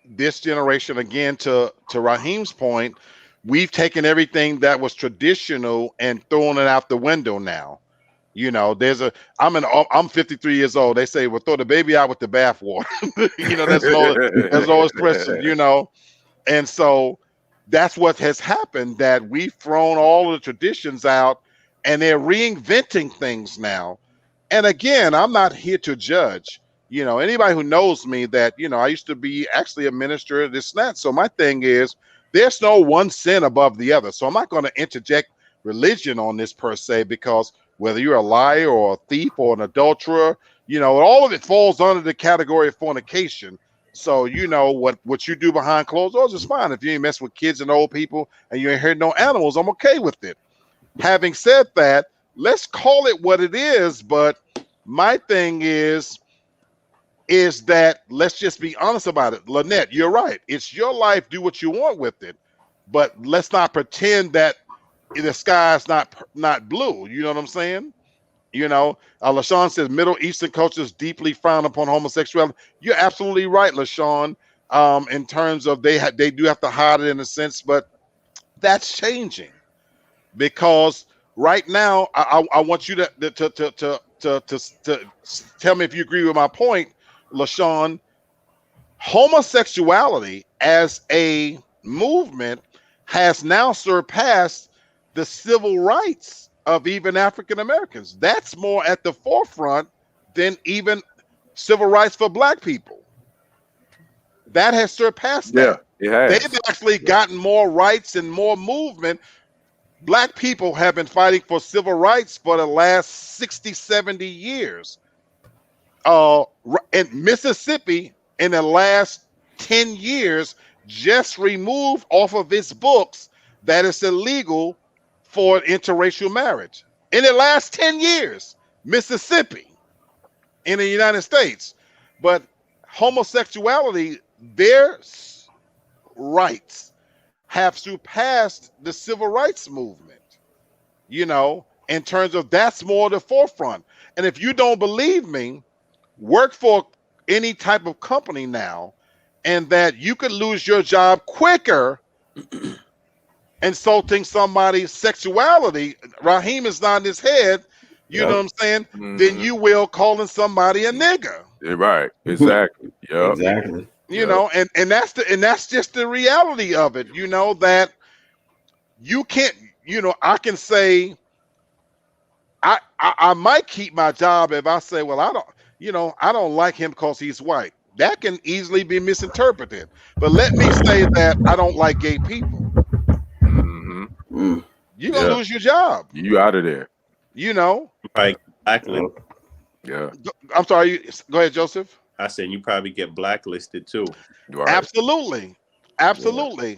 this generation, again, to Raheem's point, we've taken everything that was traditional and thrown it out the window now. I'm 53 years old. They say, well, throw the baby out with the bathwater. That's an old expression, and so that's what has happened, that we've thrown all of the traditions out and they're reinventing things now. And again, I'm not here to judge. Anybody who knows me, that, I used to be actually a minister, this and that. So my thing is, there's no one sin above the other. So I'm not going to interject religion on this per se, because whether you're a liar or a thief or an adulterer, all of it falls under the category of fornication. So what you do behind closed doors is fine. If you ain't mess with kids and old people and you ain't hurt no animals, I'm okay with it. Having said that, let's call it what it is. But my thing is that let's just be honest about it. Lynette, you're right. It's your life. Do what you want with it. But let's not pretend that the sky's not blue. You know what I'm saying? LaShawn says Middle Eastern cultures deeply frown upon homosexuality. You're absolutely right, LaShawn. In terms of they do have to hide it in a sense, but that's changing, because right now I want you to tell me if you agree with my point, LaShawn. Homosexuality as a movement has now surpassed the civil rights of even African Americans. That's more at the forefront than even civil rights for Black people. That has surpassed Yeah. that. It has. They've actually gotten more rights and more movement. Black people have been fighting for civil rights for the last 60, 70 years. In Mississippi, in the last 10 years, just removed off of its books that it's illegal for interracial marriage. In the last 10 years, Mississippi in the United States. But homosexuality, their rights have surpassed the civil rights movement, in terms of that's more the forefront. And if you don't believe me, work for any type of company now, and that you could lose your job quicker insulting somebody's sexuality. Raheem is nodding his head, you know what I'm saying? Then you will calling somebody a nigger. Right. Exactly. Yeah. Exactly. And that's just the reality of it, that you can't, I can say I might keep my job if I say, well, I don't like him because he's white. That can easily be misinterpreted. But let me say that I don't like gay people. You're gonna lose your job. You out of there. Right. Exactly. Yeah. I'm sorry. Go ahead, Joseph. I said you probably get blacklisted too. Right. Absolutely. Yeah.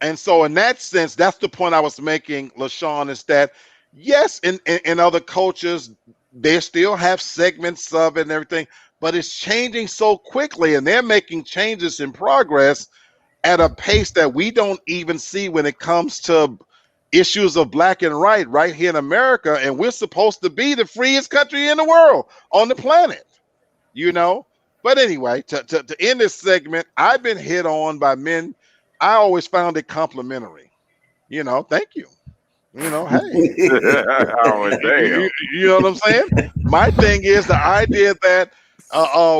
And so in that sense, that's the point I was making, LaShawn, is that yes, in other cultures, they still have segments of it and everything, but it's changing so quickly, and they're making changes in progress at a pace that we don't even see when it comes to issues of black and white right here in America. And we're supposed to be the freest country in the world, on the planet, But anyway, to end this segment, I've been hit on by men. I always found it complimentary. Thank you. Hey. Oh, damn. You know what I'm saying? My thing is the idea that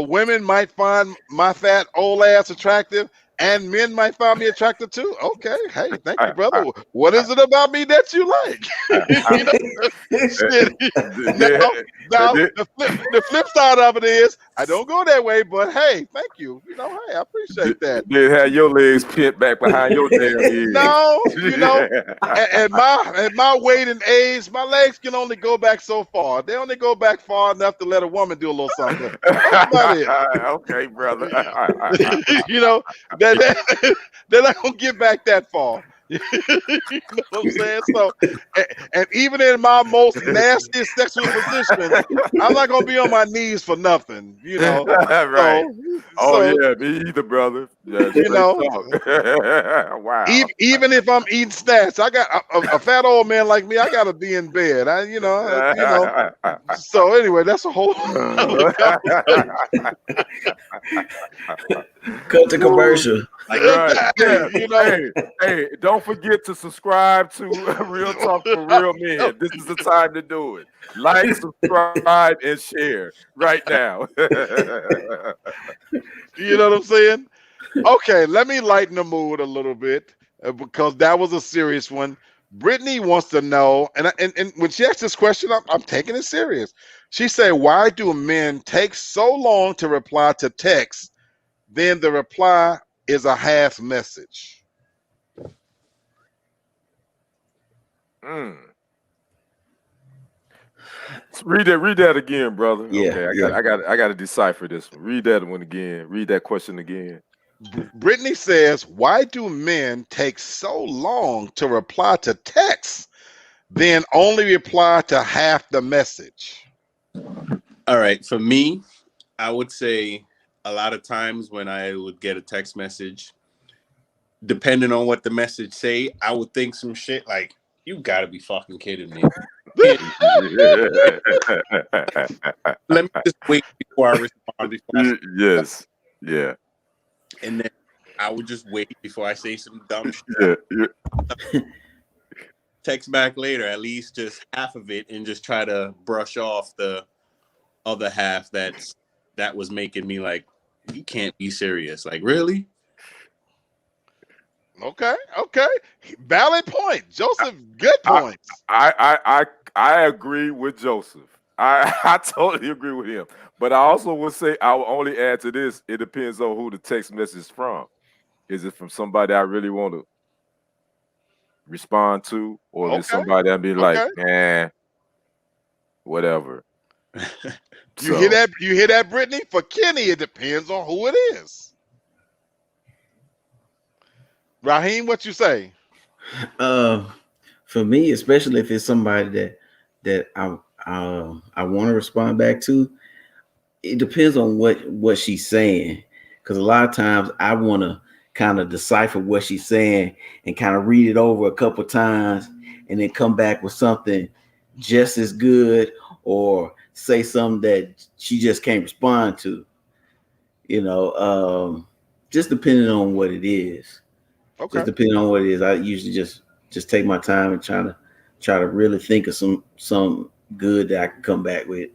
women might find my fat old ass attractive, and men might find me attractive too. Okay, hey, thank you, brother. What is it about me that you like? Now, the flip side of it is I don't go that way, but hey, thank you. Hey, I appreciate that. They have your legs pinned back behind your damn ears. No, at my weight and age, my legs can only go back so far. They only go back far enough to let a woman do a little something. That's about it. Okay, brother. They're not gonna get back that far. You know what I'm saying? So, and even in my most nastiest sexual position, I'm not gonna be on my knees for nothing. Right. Yeah, me either, brother. Yeah, wow. Even if I'm eating snacks, I got a fat old man like me. I gotta be in bed. So anyway, that's a whole. Cut the commercial. Right. Hey, don't forget to subscribe to Real Talk for Real Men. This is the time to do it. Like, subscribe, and share right now. You know what I'm saying? Okay, let me lighten the mood a little bit because that was a serious one. Brittany wants to know, and when she asked this question, I'm taking it serious. She said, "Why do men take so long to reply to texts? Then the reply is a half message." Read that again, brother. Yeah, okay, I got to decipher this one. Read that one again. Read that question again. Brittany says, "Why do men take so long to reply to texts, then only reply to half the message?" All right, for me, I would say a lot of times when I would get a text message, depending on what the message say, I would think some shit like, "You gotta be fucking kidding me." Let me just wait before I respond. Yes. Yeah. And then I would just wait before I say some dumb shit. Yeah. Text back later, at least just half of it, and just try to brush off the other half that was making me like, you can't be serious. Like, really? Okay. Valid point. Joseph, good points. I agree with Joseph. I totally agree with him. But I also will say, I will only add to this, it depends on who the text message is from. Is it from somebody I really want to respond to, or if it's Okay. somebody I'd be like, Okay. man, whatever. You hear So that? You hear that, Brittany? For Kenny, it depends on who it is. Raheem, what you say? For me, especially if it's somebody that I want to respond back to, it depends on what she's saying. Because a lot of times I want to kind of decipher what she's saying and kind of read it over a couple times and then come back with something just as good or say something that she just can't respond to. Just depending on what it is. Okay. Just depending on what it is, I usually just take my time and try to really think of some good that I can come back with.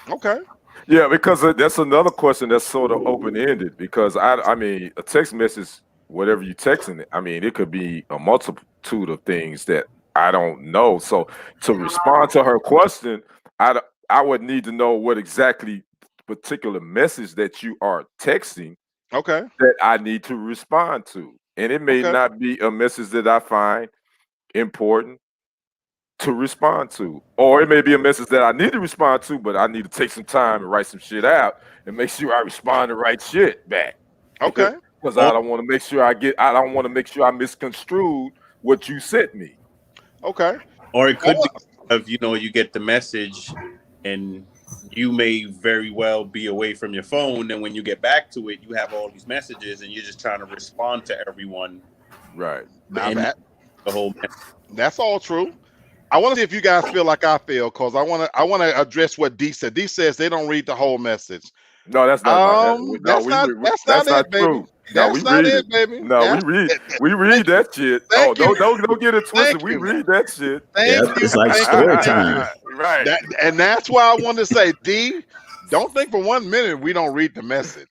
Okay. yeah, because that's another question that's sort of open ended. Because I mean, a text message, whatever you texting it, I mean, it could be a multitude of things that I don't know. So to respond to her question, I would need to know what exactly particular message that you are texting Okay. that I need to respond to. And it may Okay. not be a message that I find important to respond to. Or it may be a message that I need to respond to, but I need to take some time and write some shit out and make sure I respond the right shit back. Okay. Because I don't want to make sure I don't want to make sure I misconstrued what you sent me. Okay. Or it could be if you get the message and you may very well be away from your phone, and when you get back to it, you have all these messages and you're just trying to respond to everyone. Right. Now And the whole message. that's all true. I want to see if you guys feel like I feel, because I want to address what D said. D says they don't read the whole message. No, that's not That's not that's not it, baby. true. No, That's we not read it, it. baby. No, That's we read that shit. Oh, Thank you. don't get it twisted. Thank We you. read that shit. Yeah, Thank you. it's like Thank you. story Thank you. time. Right. And that's why I want to say, D, don't think for 1 minute we don't read the message.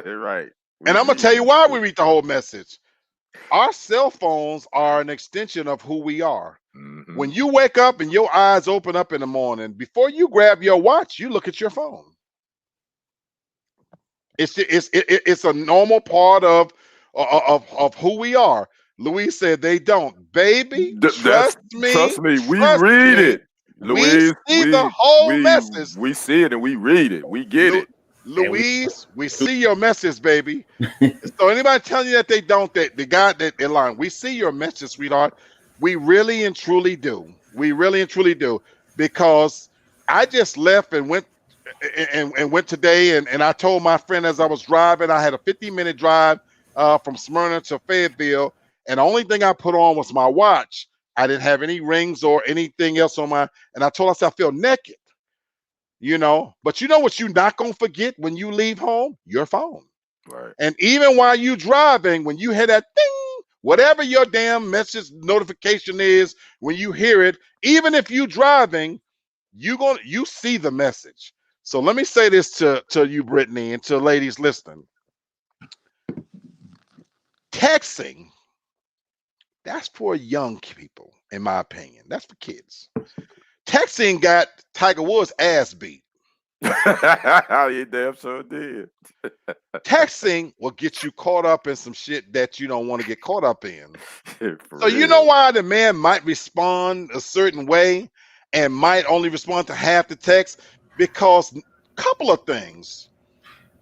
Right. And I'm gonna tell you why we read the whole message. Our cell phones are an extension of who we are. Mhm. When you wake up and your eyes open up in the morning, before you grab your watch, you look at your phone. It's a normal part of who we are. Louise said they don't. Baby, That's trust me. trust me. We Trust read me. it, We Louise. see the whole message. We see it and we read it. We get it. Louise, we see your message, baby. So anybody telling you that they don't, the guy that they're lying. We see your message, sweetheart. We really and truly do. We really and truly do. Because I just left and went went today, and I told my friend as I was driving, I had a 15-minute drive from Smyrna to Fayetteville, and the only thing I put on was my watch. I didn't have any rings or anything else on and I told myself I feel naked. But you know what you're not gonna forget when you leave home? Your phone. Right. And even while you driving, when you hear that ding, whatever your damn message notification is, when you hear it, even if you driving, you see the message. So let me say this to you, Brittany, and to ladies listening. Texting, that's for young people, in my opinion. That's for kids. Texting got Tiger Woods' ass beat. You damn sure did. Texting will get you caught up in some shit that you don't want to get caught up in. So you real. know why the man might respond a certain way and might only respond to half the text? Because couple of things.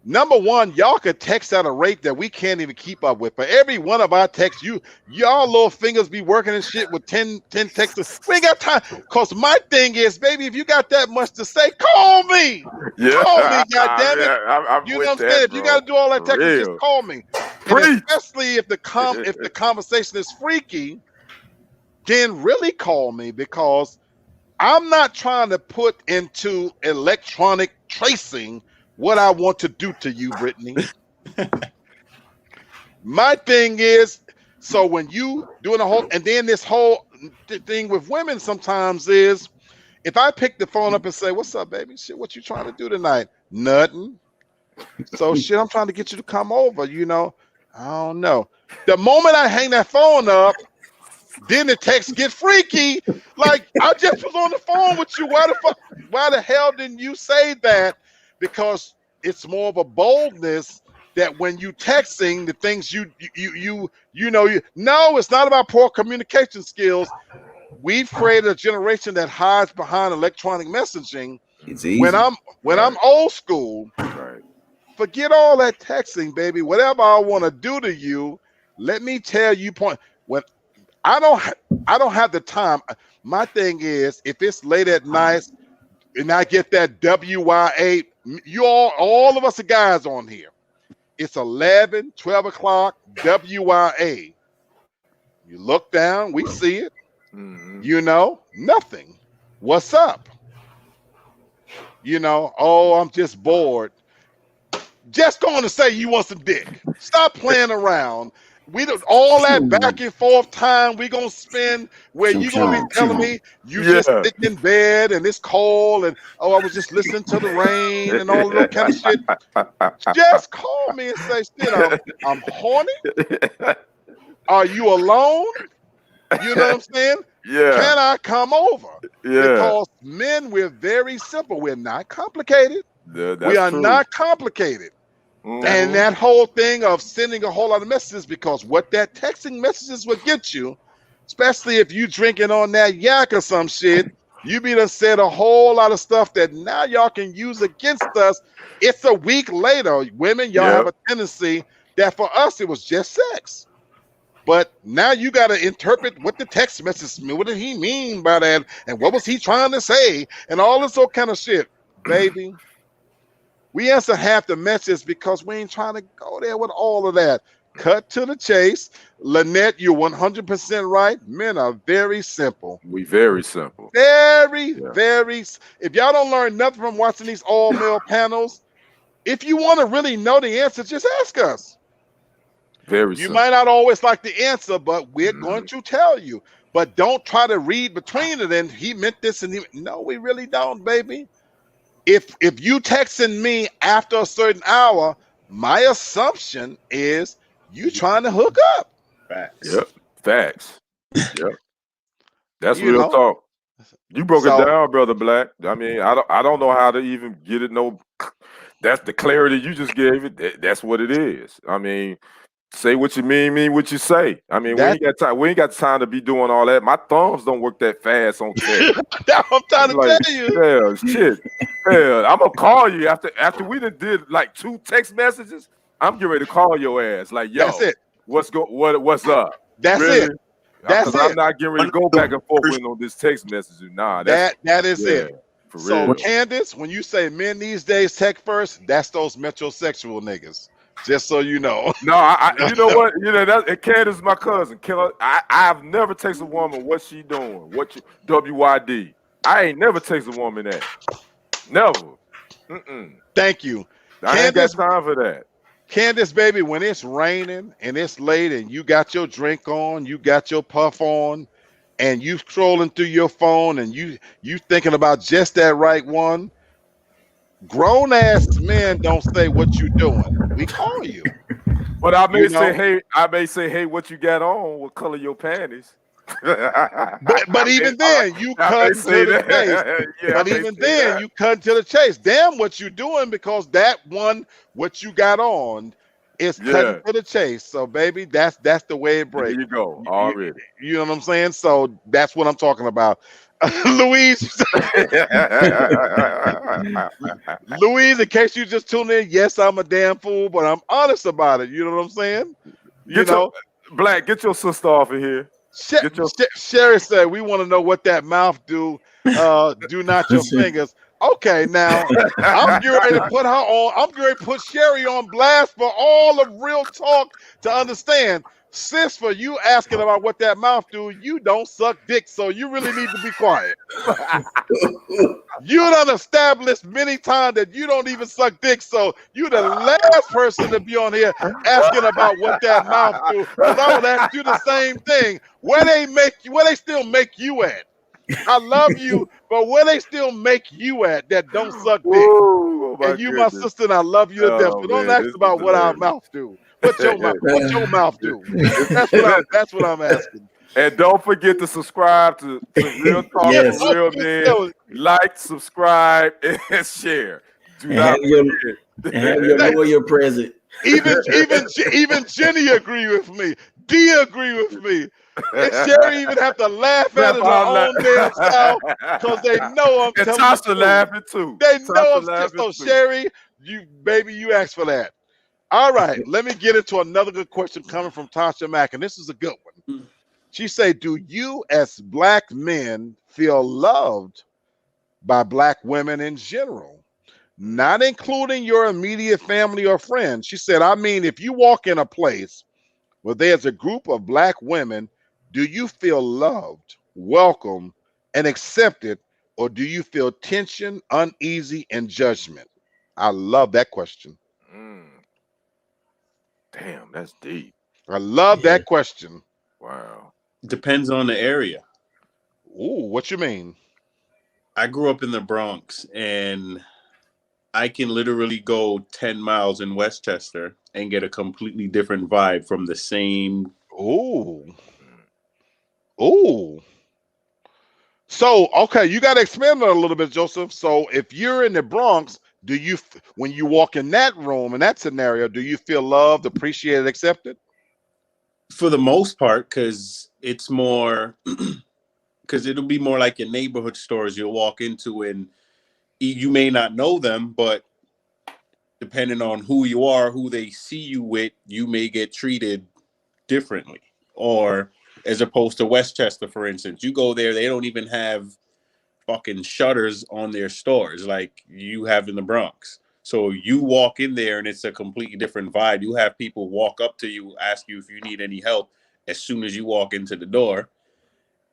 Number one, y'all could text at a rate that we can't even keep up with. For every one of our texts, y'all little fingers be working and shit with 10 texts. We ain't got time. Because my thing is, baby, if you got that much to say, call me. Yeah. Call me, goddammit. I'm You know with what I'm that, saying? If you got to do all that For texting, just real. call me. And Preach. especially if the conversation is freaky, then really call me, because I'm not trying to put into electronic tracing what I want to do to you, Brittany. My thing is, so when you doing a whole, and then this whole thing with women sometimes is, if I pick the phone up and say, "What's up, baby? Shit, what you trying to do tonight?" Nothing. So shit, I'm trying to get you to come over. I don't know. The moment I hang that phone up, then the text get freaky. Like, I just was on the phone with you. Why the hell didn't you say that? Because it's more of a boldness that when you texting the things no, it's not about poor communication skills. We've created a generation that hides behind electronic messaging. It's easy. When I'm old school, Right. forget all that texting, baby. Whatever I want to do to you, let me tell you when I don't have the time. My thing is, if it's late at night and I get that WYA, all of us are guys on here. It's 11, 12 o'clock, WYA. You look down, we see it. Nothing. What's up? Oh, I'm just bored. Just going to say you want some dick. Stop playing around. We don't all that back and forth time we gonna spend where you gonna be telling me you just sit in bed and it's cold and I was just listening to the rain and all of that kind of shit. Just call me and say, shit, I'm horny. Are you alone? You know what I'm saying? Yeah. Can I come over? Yeah. Because men, we're very simple. We're not complicated. We are not complicated. And that whole thing of sending a whole lot of messages, because what that texting messages will get you, especially if you drinking on that yak or some shit, you be done said a whole lot of stuff that now y'all can use against us. It's a week later. Women, y'all have a tendency that for us, it was just sex. But now you got to interpret what the text message mean. What did he mean by that? And what was he trying to say? And all this old kind of shit. Baby, we answer half the message because we ain't trying to go there with all of that. Cut to the chase. Lynette, you're 100% right. Men are very simple. We very simple. Very. If y'all don't learn nothing from watching these all-male panels, if you want to really know the answer, just ask us. Very you simple. might not always like the answer, but we're going to tell you. But don't try to read between it and he meant this and no, we really don't, baby. If you texting me after a certain hour, my assumption is you trying to hook up. Facts. Yep. Facts. Yep. That's real talk. You broke it down, Brother Black. I mean, I don't know how to even get it. That's the clarity you just gave it. That's what it is. I mean, say what you mean what you say. I mean, we ain't got time. We ain't got time to be doing all that. My thumbs don't work that fast on text. That's what I'm trying to tell you. Yeah, shit. Yeah, I'm gonna call you after we did like 2 text messages. I'm getting ready to call your ass. Like, yo, that's it. What's up? That's really? it. That's it. I'm not getting ready to go back and forth with on this text message. Nah, that is it. For so, real. Candace, when you say men these days text first, that's those metrosexual niggas. Just so you know. No, you know what? Candace is my cousin. I've never texted a woman what she doing, WYD. I ain't never texted a woman that. Never. Thank you. I ain't got time for that. Candace, baby, when it's raining and it's late and you got your drink on, you got your puff on, and you scrolling through your phone and you thinking about just that right one, grown ass men don't say what you doing. We call you. But I may say, hey, what you got on? What color your panties? but even then, you cut to the chase. But even then, you cut to the chase. Damn what you doing, because that one, what you got on, is cutting to the chase. So, baby, that's the way it breaks. There you go. Already. You know what I'm saying? So that's what I'm talking about. Louise, in case you just tuned in, yes, I'm a damn fool, but I'm honest about it. You know what I'm saying? Black, get your sister off of here. Sherry said, we want to know what that mouth do. Do not your fingers. Okay, now I'm getting ready to put her on. I'm going to put Sherry on blast for all of real talk to understand. Sis, for you asking about what that mouth do, you don't suck dick, so you really need to be quiet. You done established many times that you don't even suck dick, so you the last person to be on here asking about what that mouth do. Because I would ask you the same thing. Where they still make you at? I love you, but where they still make you at that don't suck dick? Oh, and you, my sister, and I love you to death. But don't ask about what our mouth do. What your mouth do? That's what I'm asking. And don't forget to subscribe to Real Talk for Real Men. Like, subscribe, and share. Do not forget. Have your lawyer present. Even Jenny agree with me. D agree with me. And Sherry even have to laugh at it her own damn self because they know I'm and telling the Tasha truth. laughing too. They know Tasha I'm laughing so too. Sherry, you asked for that. All right, let me get into another good question coming from Tasha Mack, and this is a good one. She said, "Do you, as black men, feel loved by black women in general, not including your immediate family or friends?" She said, "I mean, if you walk in a place where there's a group of black women, do you feel loved, welcome, and accepted, or do you feel tension, uneasy, and judgment?" I love that question. Mm, damn, that's deep. I love Yeah. that question. Wow. Depends on the area. Ooh, what you mean? I grew up in the Bronx, and I can literally go 10 miles in Westchester and get a completely different vibe from the same. Ooh, Mm. ooh. So, okay, you got to expand on it a little bit, Joseph. So, if you're in the Bronx, when you walk in that room in that scenario, do you feel loved, appreciated, accepted? For the most part, because it's more, because it'll be more like your neighborhood stores you'll walk into, and you may not know them, but depending on who you are, who they see you with, you may get treated differently. Or as opposed to Westchester, for instance, you go there, they don't even have fucking shutters on their stores like you have in the Bronx. So you walk in there and it's a completely different vibe. You have people walk up to you, ask you if you need any help as soon as you walk into the door.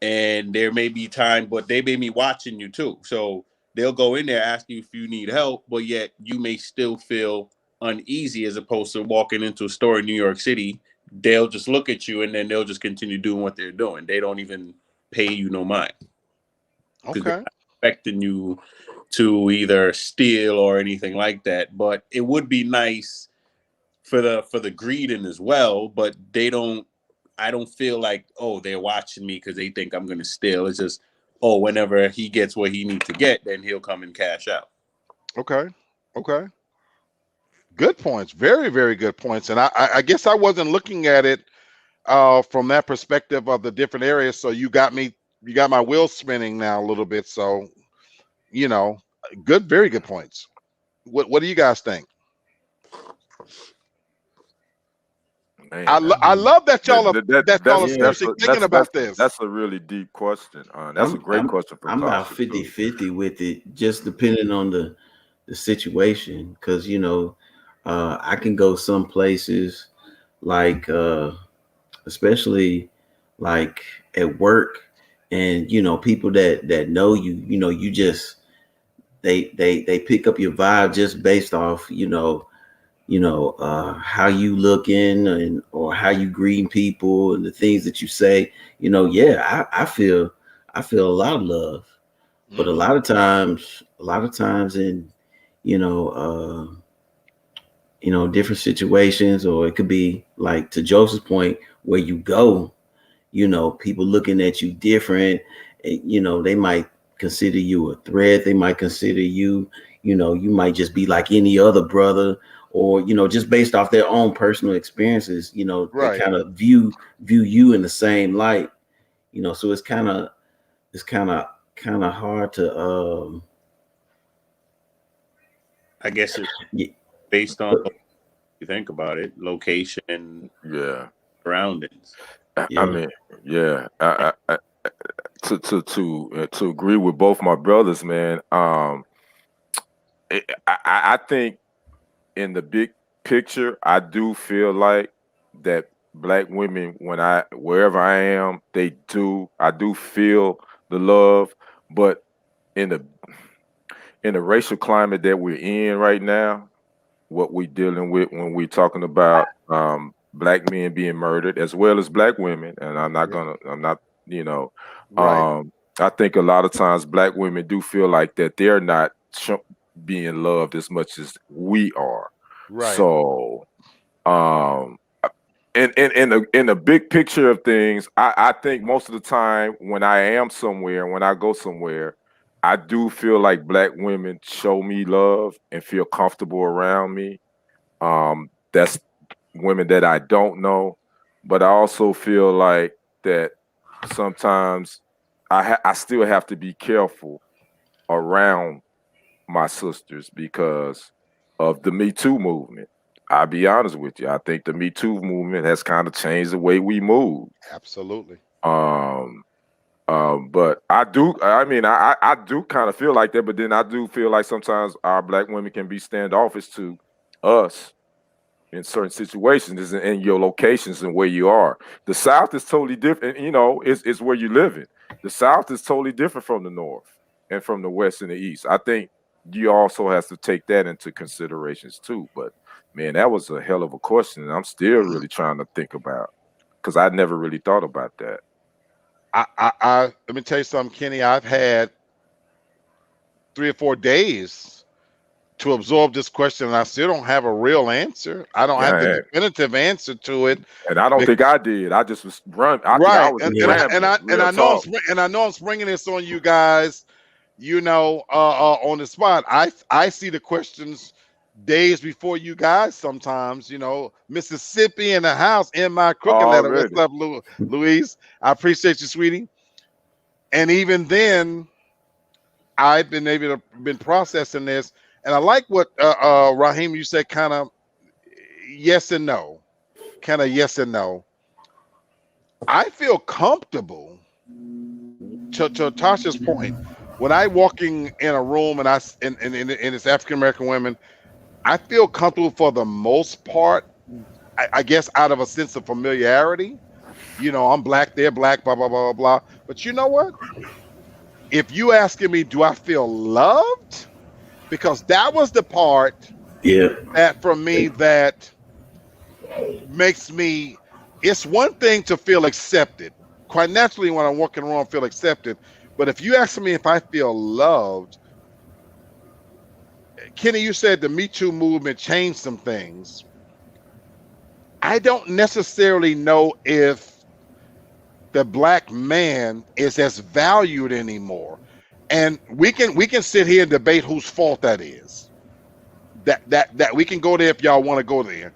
And there may be time, but they may be watching you too. So they'll go in there asking you if you need help, but yet you may still feel uneasy as opposed to walking into a store in New York City. They'll just look at you and then they'll just continue doing what they're doing. They don't even pay you no mind because they're Okay. not expecting you to either steal or anything like that. But it would be nice for the greeting as well, but they don't. I don't feel like, oh, they're watching me because they think I'm gonna steal. It's just, oh, whenever he gets what he needs to get, then he'll come and cash out. Okay. Okay. Good points. Very, very good points. And I guess I wasn't looking at it from that perspective of the different areas. So you got my wheels spinning now a little bit. So, you know, good, very good points. What do you guys think? Man, I love that y'all are Yeah. seriously thinking about this. that's a really deep question. That's a I'm great I'm question from I'm about Tasha too. 50-50 with it, just depending on the situation. Because I can go some places like especially like at work, and people that know you, you just they pick up your vibe just based off how you looking, and or how you greeting people and the things that you say. Yeah, I feel a lot of love. But a Hmm. lot of times, in you know uh different situations, or it could be like, to Joseph's point, where you go, people looking at you different. They might consider you a threat. They might consider you, you might just be like any other brother, or just based off their own personal experiences. They Right. kind of view you in the same light. So it's kind of hard to I guess it's yeah, based on what you think about it, location and Yeah. surroundings. I yeah, mean, yeah. To agree with both my brothers, man. I think in the big picture, I do feel like that black women, wherever I am, I do feel the love. But in the racial climate that we're in right now, what we're dealing with when we're talking about black men being murdered as well as black women, and I'm not, you know, Right. um, I think a lot of times black women do feel like that they're not being loved as much as we are. Right. So, um, in the big picture of things, I think most of the time when I am somewhere, when I go somewhere, I do feel like black women show me love and feel comfortable around me. that's women that I don't know, but I also feel like that sometimes I still have to be careful around my sisters because of the Me Too movement. I'll be honest with you. I think the Me Too movement has kind of changed the way we move. Absolutely. Um, but I do. I mean, I do kind of feel like that. But then I do feel like sometimes our black women can be standoffish to us in certain situations, is in your locations and where you are. The South is totally different. You know, it's where you live in. The South is totally different from the North and from the West and the East. I think you also have to take that into considerations too. But man, that was a hell of a question, and I'm still really trying to think about because I never really thought about that. I let me tell you something, Kenny. I've had 3 or 4 days to absorb this question, and I still don't have a real answer. I don't have the Yeah, definitive answer to it. and I don't think I did. I just was I Right, was and just and Yeah. I and rambling. I and Real I know talk. I know I'm springing this on you guys, on the spot. I see the questions days before you guys sometimes. Mississippi in the house in my crooked letter. What's Already. up, Louise? I appreciate you, sweetie. And even then, I've been able to been processing this, and I like what Raheem, you said, kind of yes and no, kind of yes and no. I feel comfortable, to Tasha's point, when I walking in a room and and it's African American women, I feel comfortable for the most part. I guess out of a sense of familiarity. I'm black, they're black, blah blah blah blah blah. But you know what? If you asking me, do I feel loved? Because that was the part Yeah. that for me that makes me. It's one thing to feel accepted. Quite naturally, when I'm walking around, I feel accepted. But if you ask me if I feel loved, Kenny, you said the Me Too movement changed some things. I don't necessarily know if the black man is as valued anymore. And we can sit here and debate whose fault that is. That we can go there if y'all want to go there.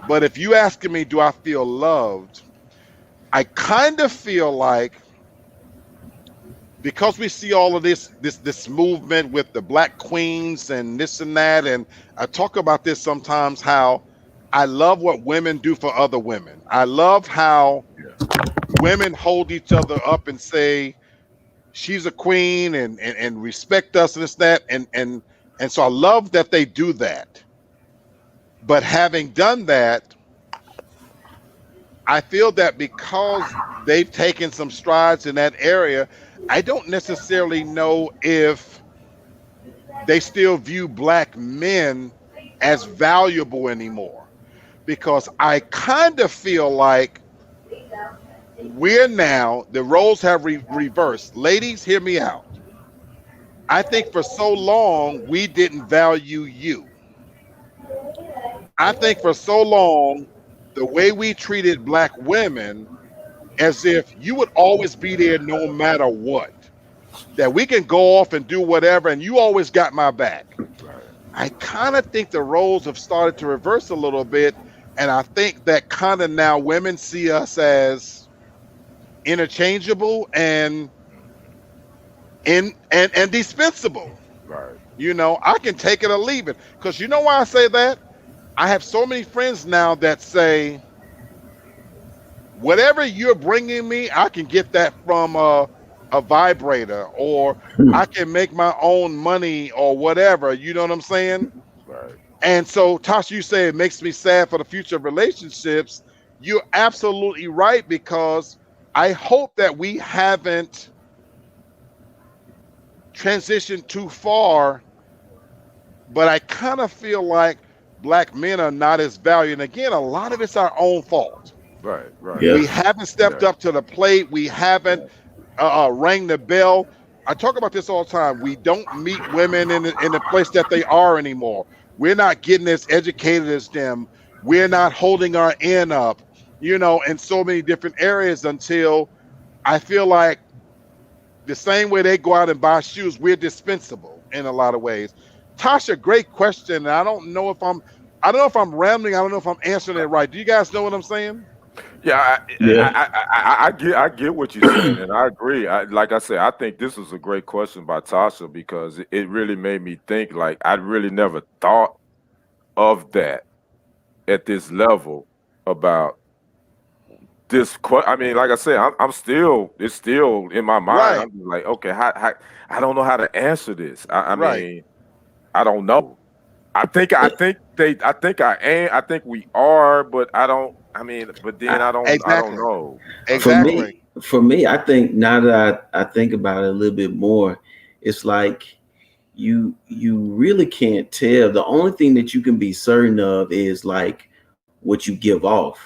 But if you asking me, do I feel loved? I kind of feel like, because we see all of this movement with the black queens and this and that, and I talk about this sometimes, how I love what women do for other women. I love how women hold each other up and say she's a queen, and respect us and this that, and so I love that they do that. But having done that, I feel that because they've taken some strides in that area, I don't necessarily know if they still view black men as valuable anymore. Because I kind of feel like the roles have reversed. Ladies, hear me out. I think for so long, we didn't value you. I think for so long, the way we treated black women, as if you would always be there no matter what, that we can go off and do whatever and you always got my back. Right. I kind of think the roles have started to reverse a little bit, and I think that kind of now women see us as interchangeable and dispensable. Right. I can take it or leave it. Because you know why I say that? I have so many friends now that say, whatever you're bringing me, I can get that from a vibrator, or I can make my own money, or whatever. You know what I'm saying? Right. And so, Tasha, you say it makes me sad for the future of relationships. You're absolutely right, because I hope that we haven't transitioned too far, but I kind of feel like black men are not as valued. And again, a lot of it's our own fault. Right. Right. Yeah. We haven't stepped Yeah. up to the plate. We haven't rang the bell. I talk about this all the time. We don't meet women in the place that they are anymore. We're not getting as educated as them. We're not holding our end up, in so many different areas, until I feel like the same way they go out and buy shoes, we're dispensable in a lot of ways. Tasha, great question. And I don't know if I'm I don't know if I'm rambling. I don't know if I'm answering it right. Do you guys know what I'm saying? Yeah, Yeah. I get what you're saying, and I agree. Like I said, I think this was a great question by Tasha because it really made me think. Like I really never thought of that at this level about this. I mean, like I said, I'm still it's still in my mind. Right, I'm just like, okay, how I don't know how to answer this. I right. mean, I don't know. I think we are, but I don't. I mean, but then I, I don't Exactly. know. for Exactly. me, I think now that I think about it a little bit more, it's like you really can't tell. The only thing that you can be certain of is like what you give off.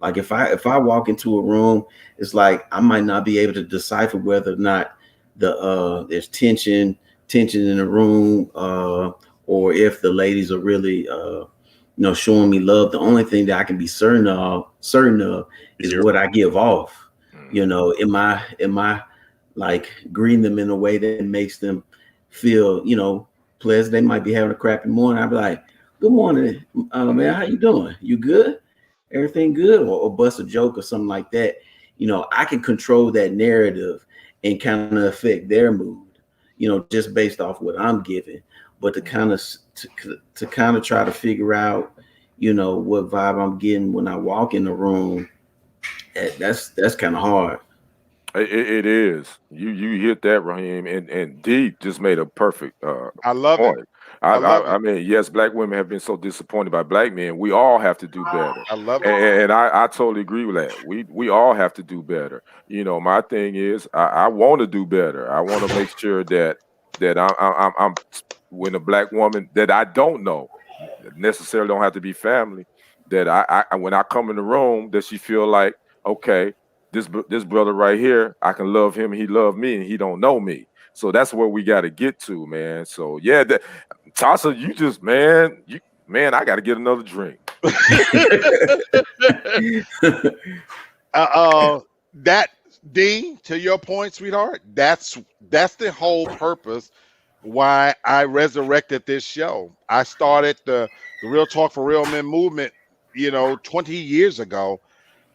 Like if I walk into a room, it's like I might not be able to decipher whether or not there's tension in the room, or if the ladies are really showing me love. The only thing that I can be certain of is You're what I give off. Mhm. Am I like greeting them in a way that makes them feel pleasant? They might be having a crappy morning. I'd be like, good morning, man, how you doing? You good? Everything good? Or bust a joke or something like that. I can control that narrative and kind of affect their mood, just based off what I'm giving. But to kind of to kind of try to figure out, what vibe I'm getting when I walk in the room, that's kind of hard. It is. You hit that, Raheem, and D just made a perfect I love it. point. I love it. I mean, yes, black women have been so disappointed by black men. We all have to do better, I love it. and I totally agree with that. We all have to do better. You know, my thing is I want to do better. I want to make sure that I'm when a black woman that I don't know necessarily don't have to be family that when I come in the room that she feel like okay this brother right here, I can love him, he love me, and he don't know me. So that's where we got to get to, man. So yeah, Tasha, you just man, I got to get another drink. uh, that D, to your point, sweetheart, that's the whole purpose why I resurrected this show. I started the Real Talk for Real Men movement, 20 years ago,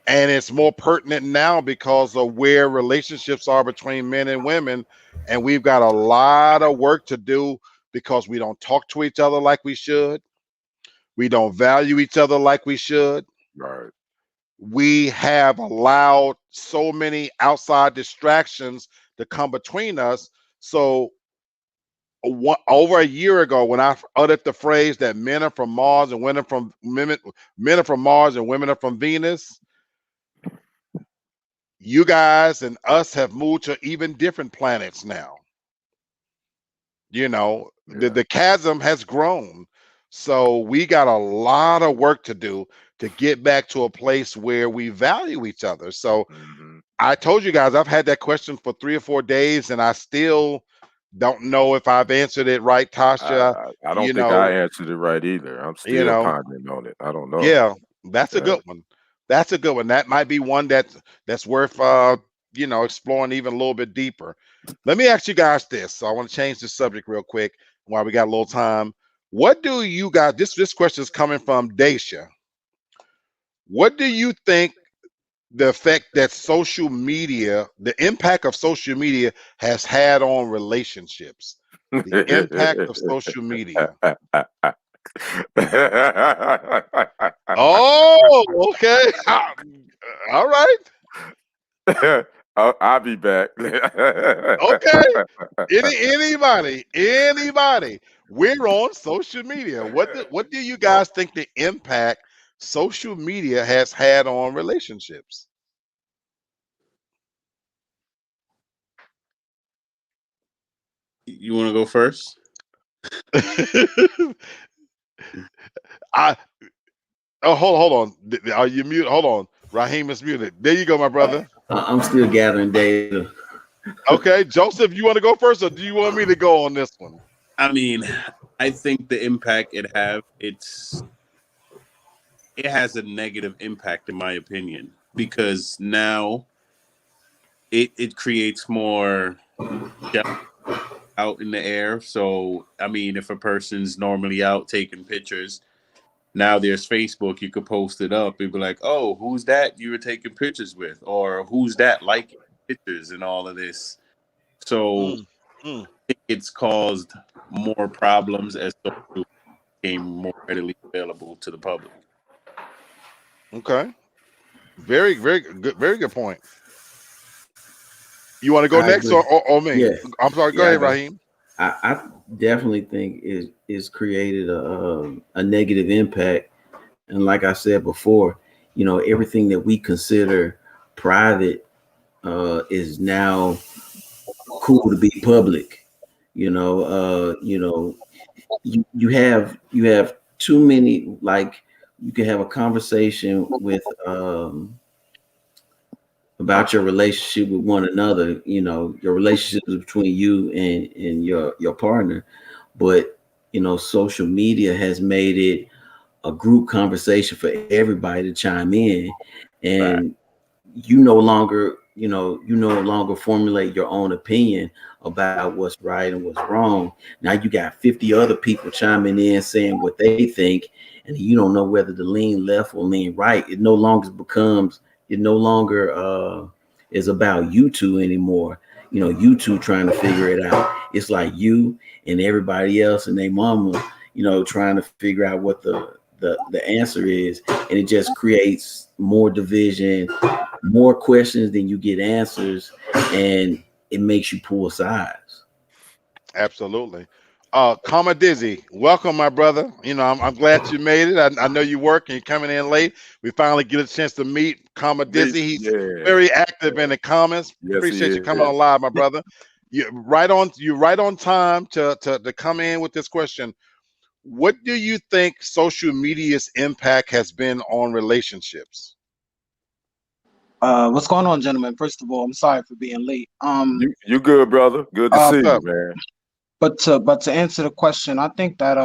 and it's more pertinent now because of where relationships are between men and women, and we've got a lot of work to do because we don't talk to each other like we should. We don't value each other like we should. Right. We have allowed so many outside distractions to come between us. So over a year ago, when I uttered the phrase that men are from Mars and men are from Mars and women are from Venus, you guys and us have moved to even different planets now. The, Yeah. the chasm has grown. So we got a lot of work to do to get back to a place where we value each other. So Hmm. I told you guys I've had that question for 3 or 4 days, and I still don't know if I've answered it right, Tasha. I You don't think I know, answered it right either. I'm you still know, pondering on it. I don't know. yeah, that's a Yeah. good one. That's a good one. That might be one that's worth exploring even a little bit deeper. Let me ask you guys this. So I want to change the subject real quick while we got a little time. What do you guys this question is coming from Daisha. What do you think the effect that the impact of social media has had on relationships? The impact of social media. Oh, okay. All right. I'll be back. Okay. Anybody. We're on social media. What do you guys think the impact social media has had on relationships? You want to go first? I hold on. Are you mute? Hold on. Raheem is muted. There you go, my brother. I'm still gathering data. Okay, Joseph, you want to go first, or do you want me to go on this one? I mean, I think the impact it has a negative impact in my opinion because now it creates more jealousy out in the air. So I mean, if a person's normally out taking pictures Now there's Facebook. You could post it up and be like, "Oh, who's that you were taking pictures with?" Or "Who's that liking pictures?" and all of this. So Mm, mm. it's caused more problems as social became more readily available to the public. Okay. Very good point. You want to go I next agree. or me? Yeah, I'm sorry. Go yeah, I ahead, go. Raheem. I definitely think is created a negative impact, and like I said before, everything that we consider private is now cool to be public. You have too many, like, you can have a conversation with about your relationship with one another, your relationship is between you and your partner, but social media has made it a group conversation for everybody to chime in, Fact. and you no longer formulate your own opinion about what's right and what's wrong. Now you got 50 other people chiming in saying what they think, and you don't know whether to lean left or lean right. It no longer is about you two anymore. You two trying to figure it out. It's like you and everybody else and their mama, trying to figure out what the answer is, and it just creates more division, more questions than you get answers, and it makes you pull sides. Absolutely. Comma Dizzy, welcome, my brother. I'm glad you made it. I know you work and you're coming in late. We finally get a chance to meet Comma Me, Dizzy. He's yeah. very active in the comments. Yes, he Appreciate you coming is. on live, my brother. You're right on time to come in with this question. What do you think social media's impact has been on relationships? What's going on, gentlemen? First of all, I'm sorry for being late. You good, brother? Good to Uh, see What's you, up? man. but to answer the question, I think that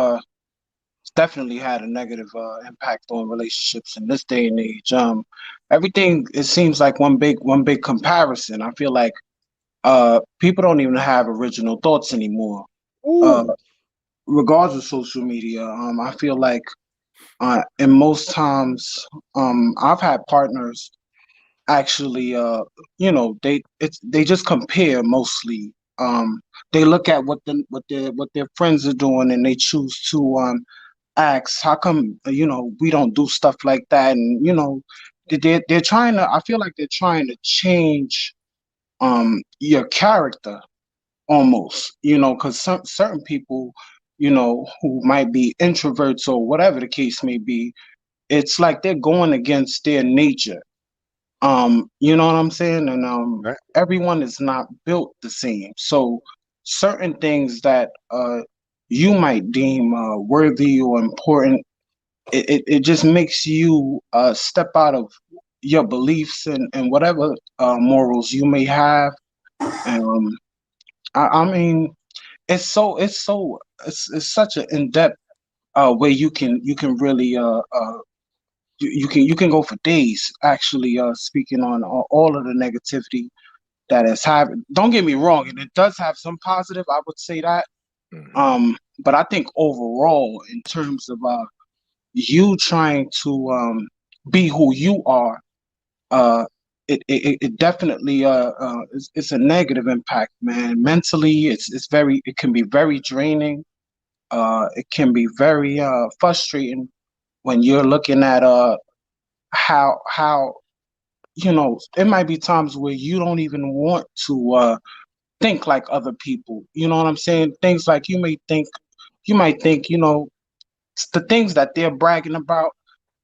it's definitely had a negative impact on relationships in this day and age. Everything, it seems like one big comparison. I feel like people don't even have original thoughts anymore. Uh, Ooh. Regards of social media, I feel like in most times, I've had partners actually they just compare mostly. They look at what their friends are doing, and they choose to ask, how come we don't do stuff like that? And they're trying to, I feel like they're trying to change your character almost, because certain people, who might be introverts or whatever the case may be, it's like they're going against their nature. You know what I'm saying? And Right. everyone is not built the same. So certain things that you might deem worthy or important, it just makes you step out of your beliefs and whatever morals you may have. Um, I mean, it's such an in-depth way you can really you can go for days actually speaking on all of the negativity that has happened. Don't get me wrong, and it does have some positive, I would say that. Mhm. But I think overall, in terms of you trying to be who you are, uh, it definitely it's a negative impact, man. Mentally, it can be very draining. It can be very frustrating when you're looking at how it might be times where you don't even want to think like other people. You know what I'm saying? Things like you might think, the things that they're bragging about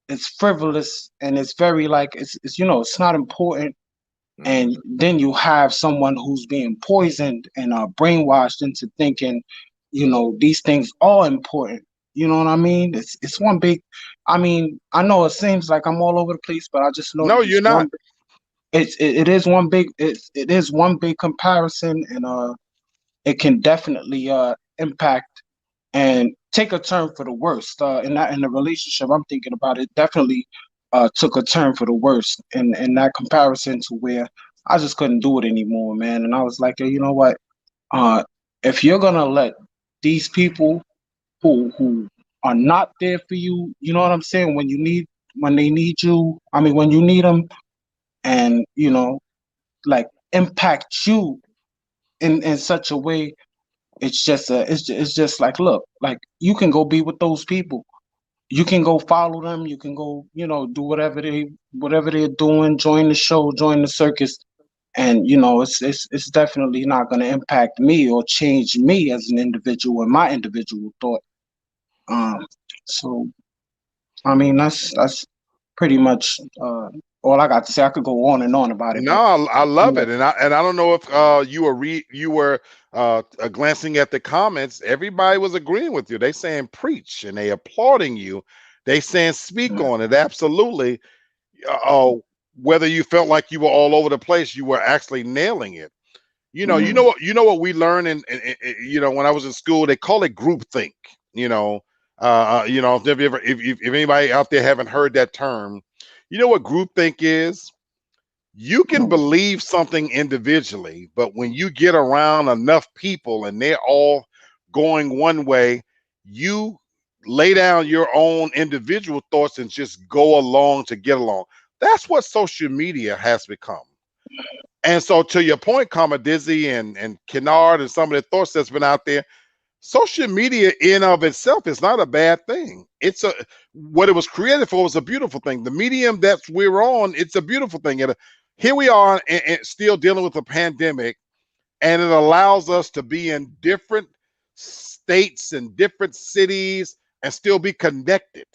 is frivolous, and it's very like it's not important. And Mhm. then you have someone who's being poisoned and brainwashed into thinking, these things are important. You know what I mean? It's one big. I mean, I know it seems like I'm all over the place, but I just know No, that you're not. it is one big comparison, and it can definitely impact and take a turn for the worst. In the relationship I'm thinking about, it definitely took a turn for the worst in that comparison, to where I just couldn't do it anymore, man. And I was like, "Hey, you know what? Uh, if you're gonna let these people who are not there for you. You know what I'm saying? When they need you. I mean, when you need them, and like impact you in such a way. It's just like, look, like you can go be with those people. You can go follow them. You can go, do whatever they're doing. Join the show, join the circus, and it's definitely not going to impact me or change me as an individual and my individual thought. Um, so I mean that's pretty much all I got to say. I could go on and on about it, No, but I love yeah. it, and I don't know if you were glancing at the comments. Everybody was agreeing with you. They saying preach, and they applauding you. They saying speak on it. Absolutely. Uh, Whether you felt like you were all over the place, you were actually nailing it. Mhm. You know what we learned when I was in school, they call it groupthink. If anybody out there haven't heard that term, you know what groupthink is? You can believe something individually, but when you get around enough people and they're all going one way, you lay down your own individual thoughts and just go along to get along. That's what social media has become. And so, to your point, Comma Dizzy and Kennard and some of the thoughts that's been out there, social media in of itself is not a bad thing. It's what it was created for was a beautiful thing. The medium that we're on, it's a beautiful thing. And here we are, and still dealing with a pandemic, and it allows us to be in different states and different cities and still be connected,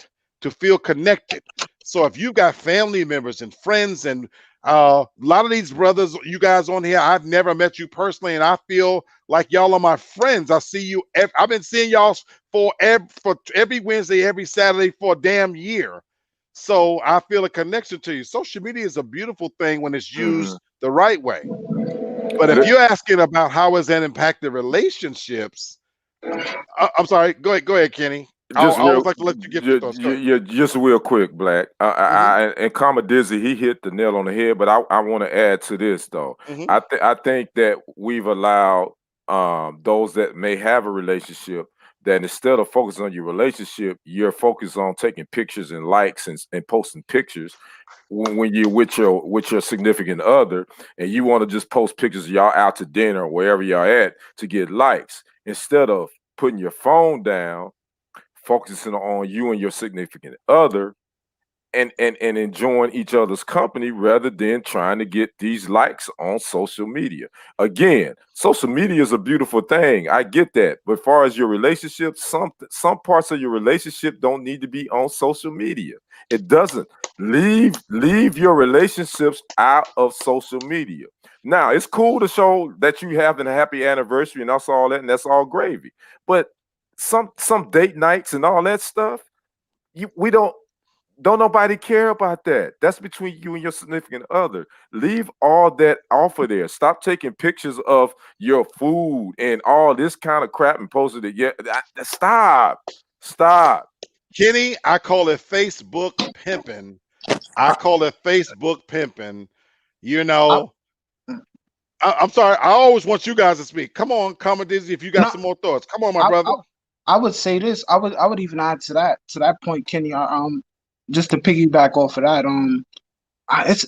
to feel connected. So if you've got family members and friends and a lot of these brothers, you guys on here, I've never met you personally, and I feel like y'all are my friends. I see you. I've been seeing y'all for every Wednesday, every Saturday for a damn year. So I feel a connection to you. Social media is a beautiful thing when it's Mhm. used the right way. But if Li- you're asking about how has that impacted relationships, I'm sorry. Go ahead, Kenny. I Just always real, like to let you get your thoughts. Go ahead. just real quick, Black. Hmm. And Comma Dizzy, he hit the nail on the head. But I want to add to this though. Hmm. I think that we've allowed those that may have a relationship that instead of focusing on your relationship, you're focused on taking pictures and likes and posting pictures when you're with your significant other, and you want to just post pictures of y'all out to dinner or wherever y'all at to get likes instead of putting your phone down, focusing on you and your significant other, and enjoying each other's company rather than trying to get these likes on social media. Again, social media is a beautiful thing. I get that. But as far as your relationship, some parts of your relationship don't need to be on social media. It doesn't. Leave your relationships out of social media. Now, it's cool to show that you have a happy anniversary and that's all that, and that's all gravy. But some date nights and all that stuff, we don't nobody care about that. That's between you and your significant other. Leave all that off of there. Stop taking pictures of your food and all this kind of crap and posting it. Yeah, stop. Stop. Kenny, I call it Facebook pimping. I call it Facebook pimping. You I, know, I'm sorry. I always want you guys to speak. Come on, Comma Dizzy, if you got no, some more thoughts. Come on, my I, brother. I I would say this. I would even add to that point, Kenny. Just to piggyback off of that.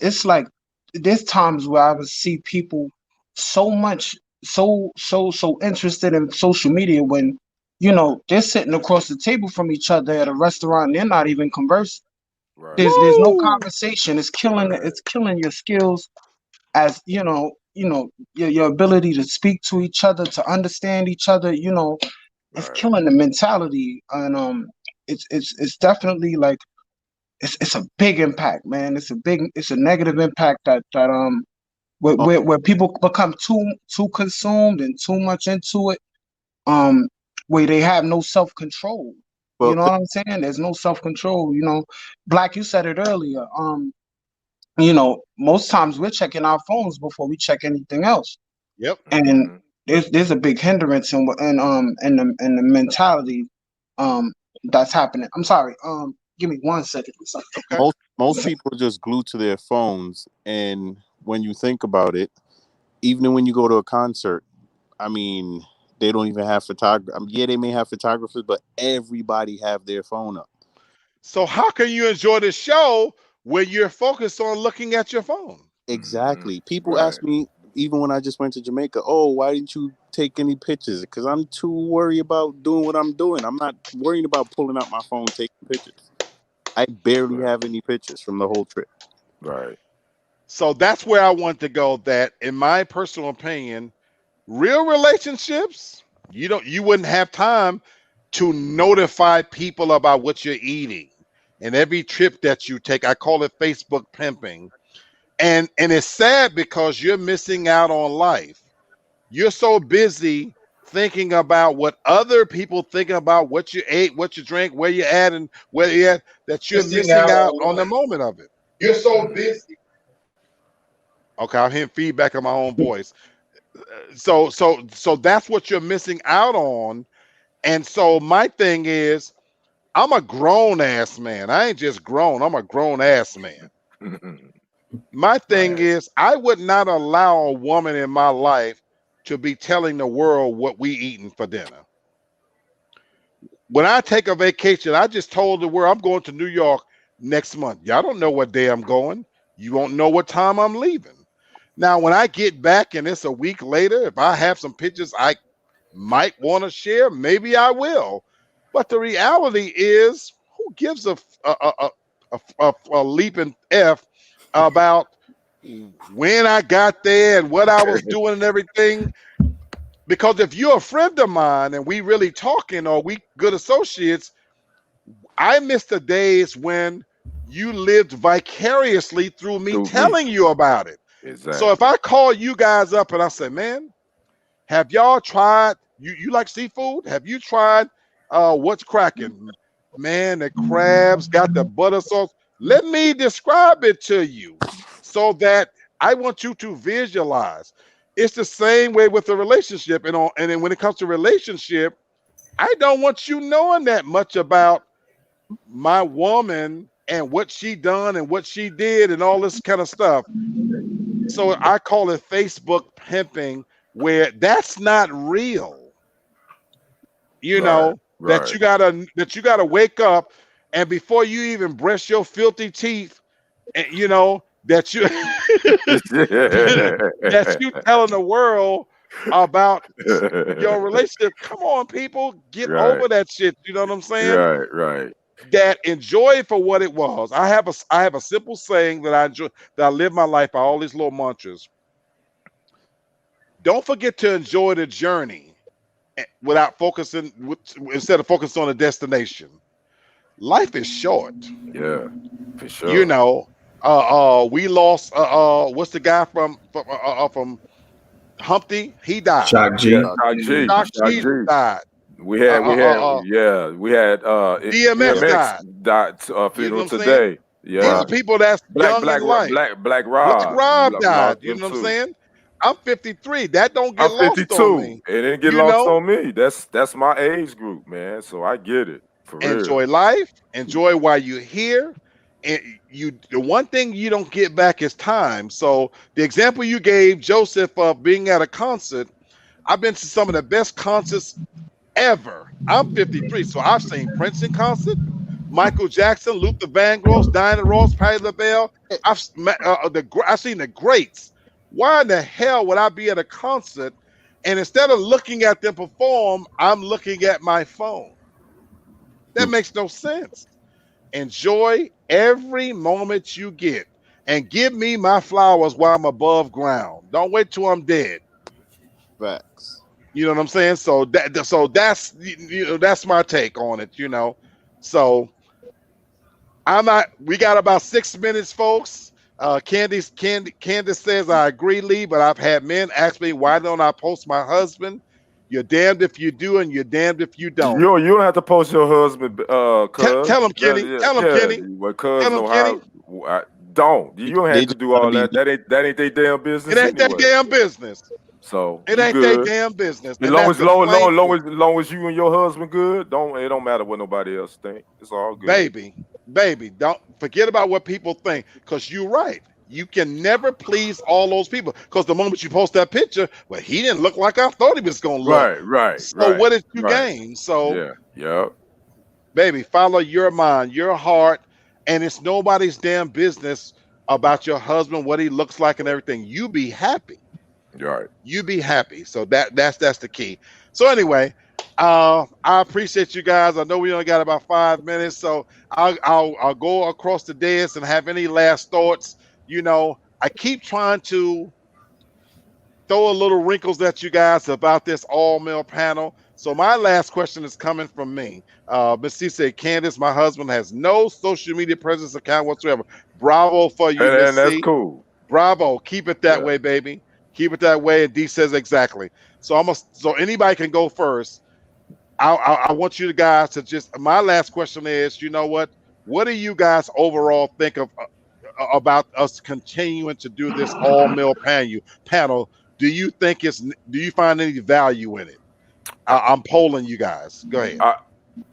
It's like there's times where I would see people so much so interested in social media when they're sitting across the table from each other at a restaurant and they're not even conversing. Right. There's no Woo! conversation. Right. It's killing your skills as your ability to speak to each other, to understand each other. It's Right. killing the mentality, and it's definitely like it's a big impact, man. It's a negative impact that Oh, where people become too consumed and too much into it, um, where they have no self control. You well, know what I'm saying? There's no self control. Black, you said it earlier. Most times we're checking our phones before we check anything else, Yep. and Hmm. there's a big hindrance in the mentality um that's happening. I'm sorry. Give me 1 second. Okay. most people are just glued to their phones, and when you think about it, even when you go to a concert, I mean, They don't even have photography. Yeah, they may have photographers, but everybody have their phone up. So how can you enjoy the show when you're focused on looking at your phone? Exactly. People Right. ask me, even when I just went to Jamaica, oh, why didn't you take any pictures? Because I'm too worried about doing what I'm doing. I'm not worrying about pulling out my phone, taking pictures. I barely Right. have any pictures from the whole trip. Right. So that's where I want to go. That, in my personal opinion, real relationships, you wouldn't have time to notify people about what you're eating and every trip that you take. I call it Facebook pimping. And it's sad because you're missing out on life. You're so busy thinking about what other people thinking about what you ate, what you drank, where you at, and where you at, that you're Missing missing out out on on the life. moment of it. You're so busy. Okay, I'm hearing feedback on my own voice. So that's what you're missing out on. And so my thing is, I'm a grown ass man. I ain't just grown. I'm a grown ass man. My thing Right. is, I would not allow a woman in my life to be telling the world what we eating for dinner. When I take a vacation, I just told the world I'm going to New York next month. Y'all don't know what day I'm going. You won't know what time I'm leaving. Now, when I get back and it's a week later, if I have some pictures I might want to share, maybe I will. But the reality is, who gives a leaping f about when I got there and what I was doing and everything? Because if you're a friend of mine and we really talking or we good associates, I miss the days when you lived vicariously through me Through me. telling you about it. So if Exactly. I call you guys up and I say, man, have y'all tried? You like seafood? Have you tried what's cracking? Man, the crabs got the butter sauce. Let me describe it to you so that I want you to visualize. It's the same way with the relationship. And then when it comes to relationship, I don't want you knowing that much about my woman and what she done and what she did and all this kind of stuff. So I call it Facebook pimping, where that's not real. You Right. know, Right. that you gotta wake up and before you even brush your filthy teeth, and you know that you that you telling the world about your relationship. Come on, people, get Right. over that shit. You know what I'm saying? Right. Right. That enjoy it for what it was. I have a simple saying that I enjoy, that I live my life by, all these little mantras. Don't forget to enjoy the journey without focusing instead of focusing on the destination. Life is short. Yeah. For You sure. know, we lost what's the guy from Humpty? He died. Shock Yeah. G. Shock G. Shock Shock G G. died. We had, we had, Uh, yeah, we had DMX DMX died. died You know what funeral I'm saying? today. These Yeah, are people that's young in life. Black Black Rob Rob died. lost You him know what I'm too. saying? I'm 53. That don't I'm get lost on 52. me. It didn't get You lost know, on me. That's my age group, man. So I get it for real. enjoy life, enjoy while you're here. And the one thing you don't get back is time. So the example you gave, Joseph, of being at a concert, I've been to some of the best concerts ever. I'm 53, so I've seen Prince in concert, Michael Jackson, Luther Vandross, Diana Ross, Patti LaBelle. I've seen the greats. Why in the hell would I be at a concert and instead of looking at them perform, I'm looking at my phone? That makes no sense. Enjoy every moment you get and give me my flowers while I'm above ground. Don't wait till I'm dead. Facts. You know what I'm saying? So that's that's my take on it, you know. So I'm not we got about 6 minutes, folks. Candice says I agree, Lee, but I've had men ask me why don't I post my husband? You're damned if you do and you're damned if you don't. You don't have to post your husband, cuz. Tell him, Kenny. Yeah, Tell him, yeah. Kenny. Well, cuz Tell him, know Kenny. how. Don't. You don't They have to just do gotta all be. that. That ain't their damn It business ain't their anyway. damn business. So It you ain't their good. damn business. As And long that's as the plain truth. long as you and your husband good, it don't matter what nobody else think. It's all good. Baby, don't forget about what people think. Because you're right. You can never please all those people because the moment you post that picture, well, he didn't look like I thought he was gonna look. Right, right, So right, what did you right. gain? So, Yeah, yeah. baby, follow your mind, your heart, and it's nobody's damn business about your husband, what he looks like, and everything. You be happy. Right. You be happy. So that's the key. So anyway, I appreciate you guys. I know we only got about 5 minutes, so I'll go across the dais and have any last thoughts. I keep trying to throw a little wrinkles at you guys about this all male panel. So my last question is coming from me. Miss C said, Candace, my husband has no social media presence account whatsoever. Bravo for you, And Miss that's C. cool. Bravo. Keep it that Yeah. way, baby. Keep it that way. And D says exactly. So anybody can go first. I want you guys to just. My last question is, you know what? What do you guys overall think of about us continuing to do this all male panel? Do you think it's? Do you find any value in it? I, I'm polling you guys. Go ahead. I,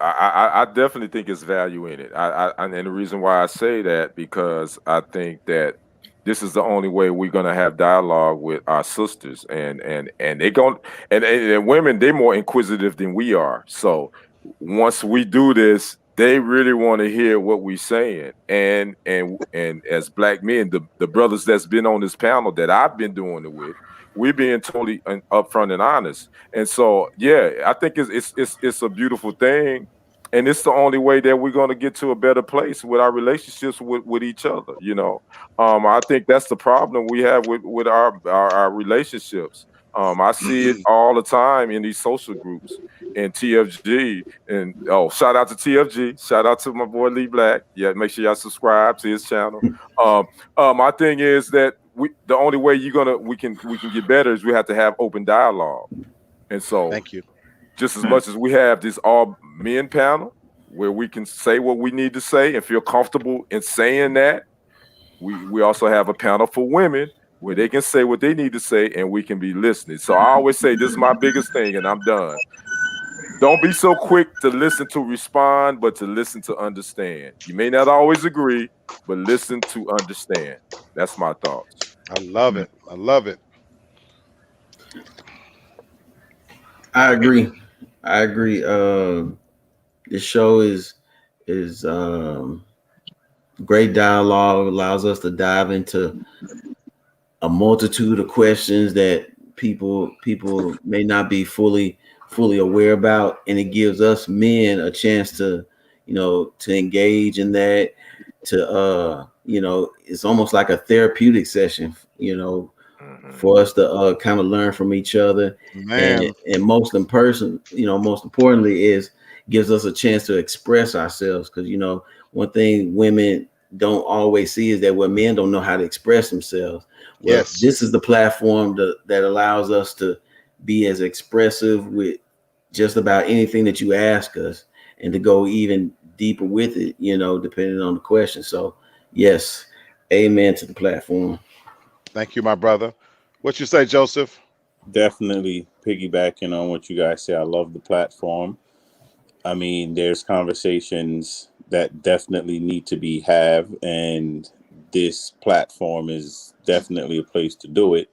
I definitely think it's value in it. And the reason why I say that because I think that this is the only way we're gonna have dialogue with our sisters, and they going and women they're more inquisitive than we are. So once we do this, they really want to hear what we're saying. And as black men, the brothers that's been on this panel that I've been doing it with, we're being totally upfront and honest. And so, yeah, I think it's a beautiful thing, and it's the only way that we're going to get to a better place with our relationships with each other. I think that's the problem we have with our relationships. I see it all the time in these social groups and TFG. And shout out to TFG. Shout out to my boy Lee Black. Yeah, make sure y'all subscribe to his channel. My thing is that the only way we can get better is we have to have open dialogue. And so Thank you. just as much as we have this all men panel where we can say what we need to say and feel comfortable in saying that, we also have a panel for women where they can say what they need to say and we can be listening. So I always say this is my biggest thing, and I'm done. Don't be so quick to listen to respond, but to listen to understand. You may not always agree, but listen to understand. That's my thoughts. I love it. I love it. I agree. I agree. This show is great dialogue, allows us to dive into a multitude of questions that people may not be fully aware about, and it gives us men a chance to to engage in that, to it's almost like a therapeutic session, for us to kind of learn from each other. Man. And most importantly is gives us a chance to express ourselves, because one thing women don't always see is that what men don't know how to express themselves. Well, Yes. this is the platform that allows us to be as expressive with just about anything that you ask us, and to go even deeper with it, depending on the question. So yes, amen to the platform. Thank you, my brother. What you say, Joseph? Definitely piggybacking on what you guys say. I love the platform. I mean, there's conversations that definitely need to be have, and this platform is definitely a place to do it.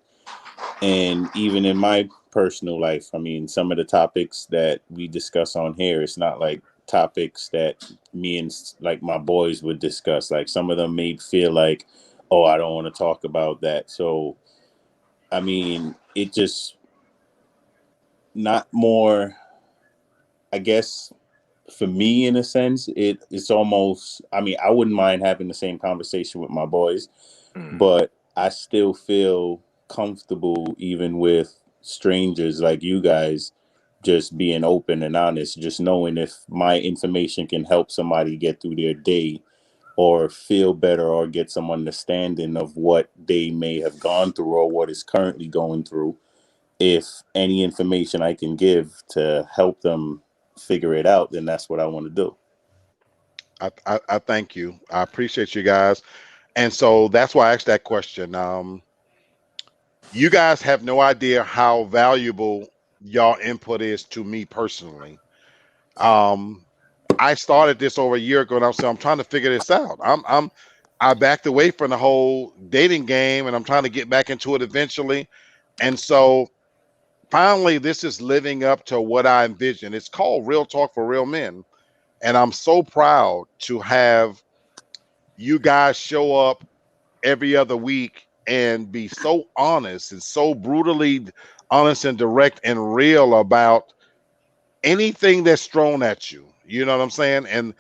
And even in my personal life, I mean, some of the topics that we discuss on here, it's not like topics that me and like my boys would discuss. Like some of them may feel like, oh, I don't want to talk about that. So, I mean, it just not more, I guess, for me in a sense, it's almost, I mean, I wouldn't mind having the same conversation with my boys, but I still feel comfortable even with strangers like you guys, just being open and honest, just knowing if my information can help somebody get through their day or feel better or get some understanding of what they may have gone through or what is currently going through. If any information I can give to help them figure it out, then that's what I want to do. I thank you. I appreciate you guys. And so that's why I asked that question. You guys have no idea how valuable y'all input is to me personally. I started this over a year ago, and I'm trying to figure this out. I backed away from the whole dating game, and I'm trying to get back into it eventually. And so finally, this is living up to what I envisioned. It's called Real Talk for Real Men. And I'm so proud to have you guys show up every other week and be so honest and so brutally honest and direct and real about anything that's thrown at you. You know what I'm saying? And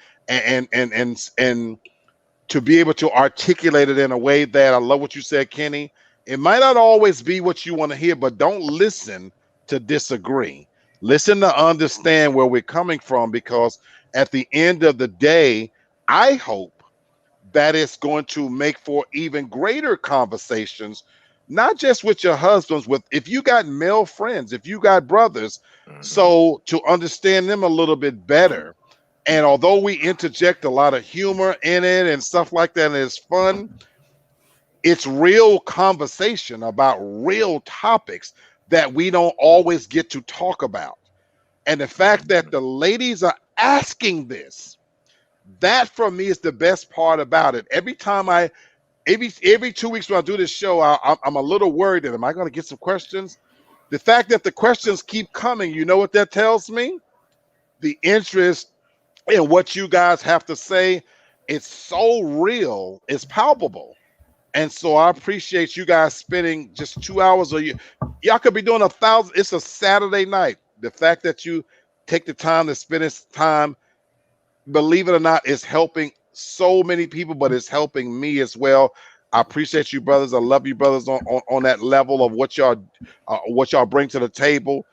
to be able to articulate it in a way that I love what you said, Kenny. It might not always be what you want to hear, but don't listen to disagree. Listen to understand where we're coming from, because at the end of the day, I hope that it's going to make for even greater conversations, not just with your husbands, with if you got male friends, if you got brothers, so to understand them a little bit better. And although we interject a lot of humor in it and stuff like that, and it's fun, it's real conversation about real topics that we don't always get to talk about. And the fact that the ladies are asking this, that for me is the best part about it. Every 2 weeks when I do this show, I'm a little worried that am I going to get some questions? The fact that the questions keep coming, you know what that tells me? The interest in what you guys have to say, it's so real, it's palpable. And so I appreciate you guys spending just 2 hours a year. Y'all could be doing 1,000. It's a Saturday night. The fact that you take the time to spend this time, believe it or not, is helping so many people, but it's helping me as well. I appreciate you, brothers. I love you, brothers, on that level of what y'all bring to the table.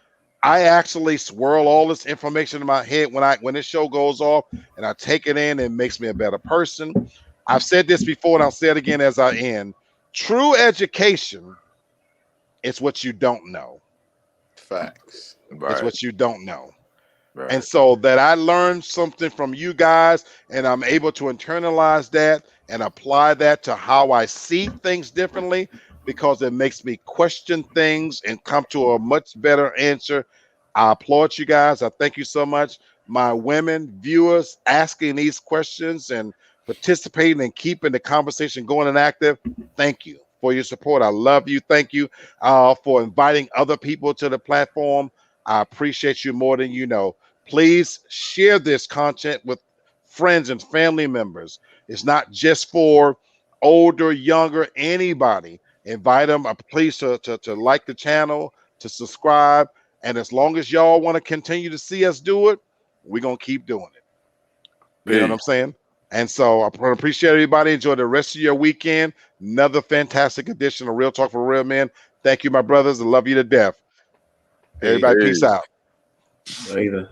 I actually swirl all this information in my head when this show goes off, and I take it in, and it makes me a better person. I've said this before, and I'll say it again as I end. True education is what you don't know. Facts. It's Right. what you don't know. Right. And so that I learned something from you guys, and I'm able to internalize that and apply that to how I see things differently, because it makes me question things and come to a much better answer. I applaud you guys. I thank you so much. My women viewers asking these questions and participating and keeping the conversation going and active. Thank you for your support. I love you. Thank you for inviting other people to the platform. I appreciate you more than you know. Please share this content with friends and family members. It's not just for older, younger, anybody. Invite them, please, to like the channel, to subscribe. And as long as y'all want to continue to see us do it, we're going to keep doing it. You know what I'm Peace. saying? And so I appreciate everybody. Enjoy the rest of your weekend. Another fantastic edition of Real Talk for Real Men. Thank you, my brothers. I love you to death. Everybody, peace Peace. out. Later.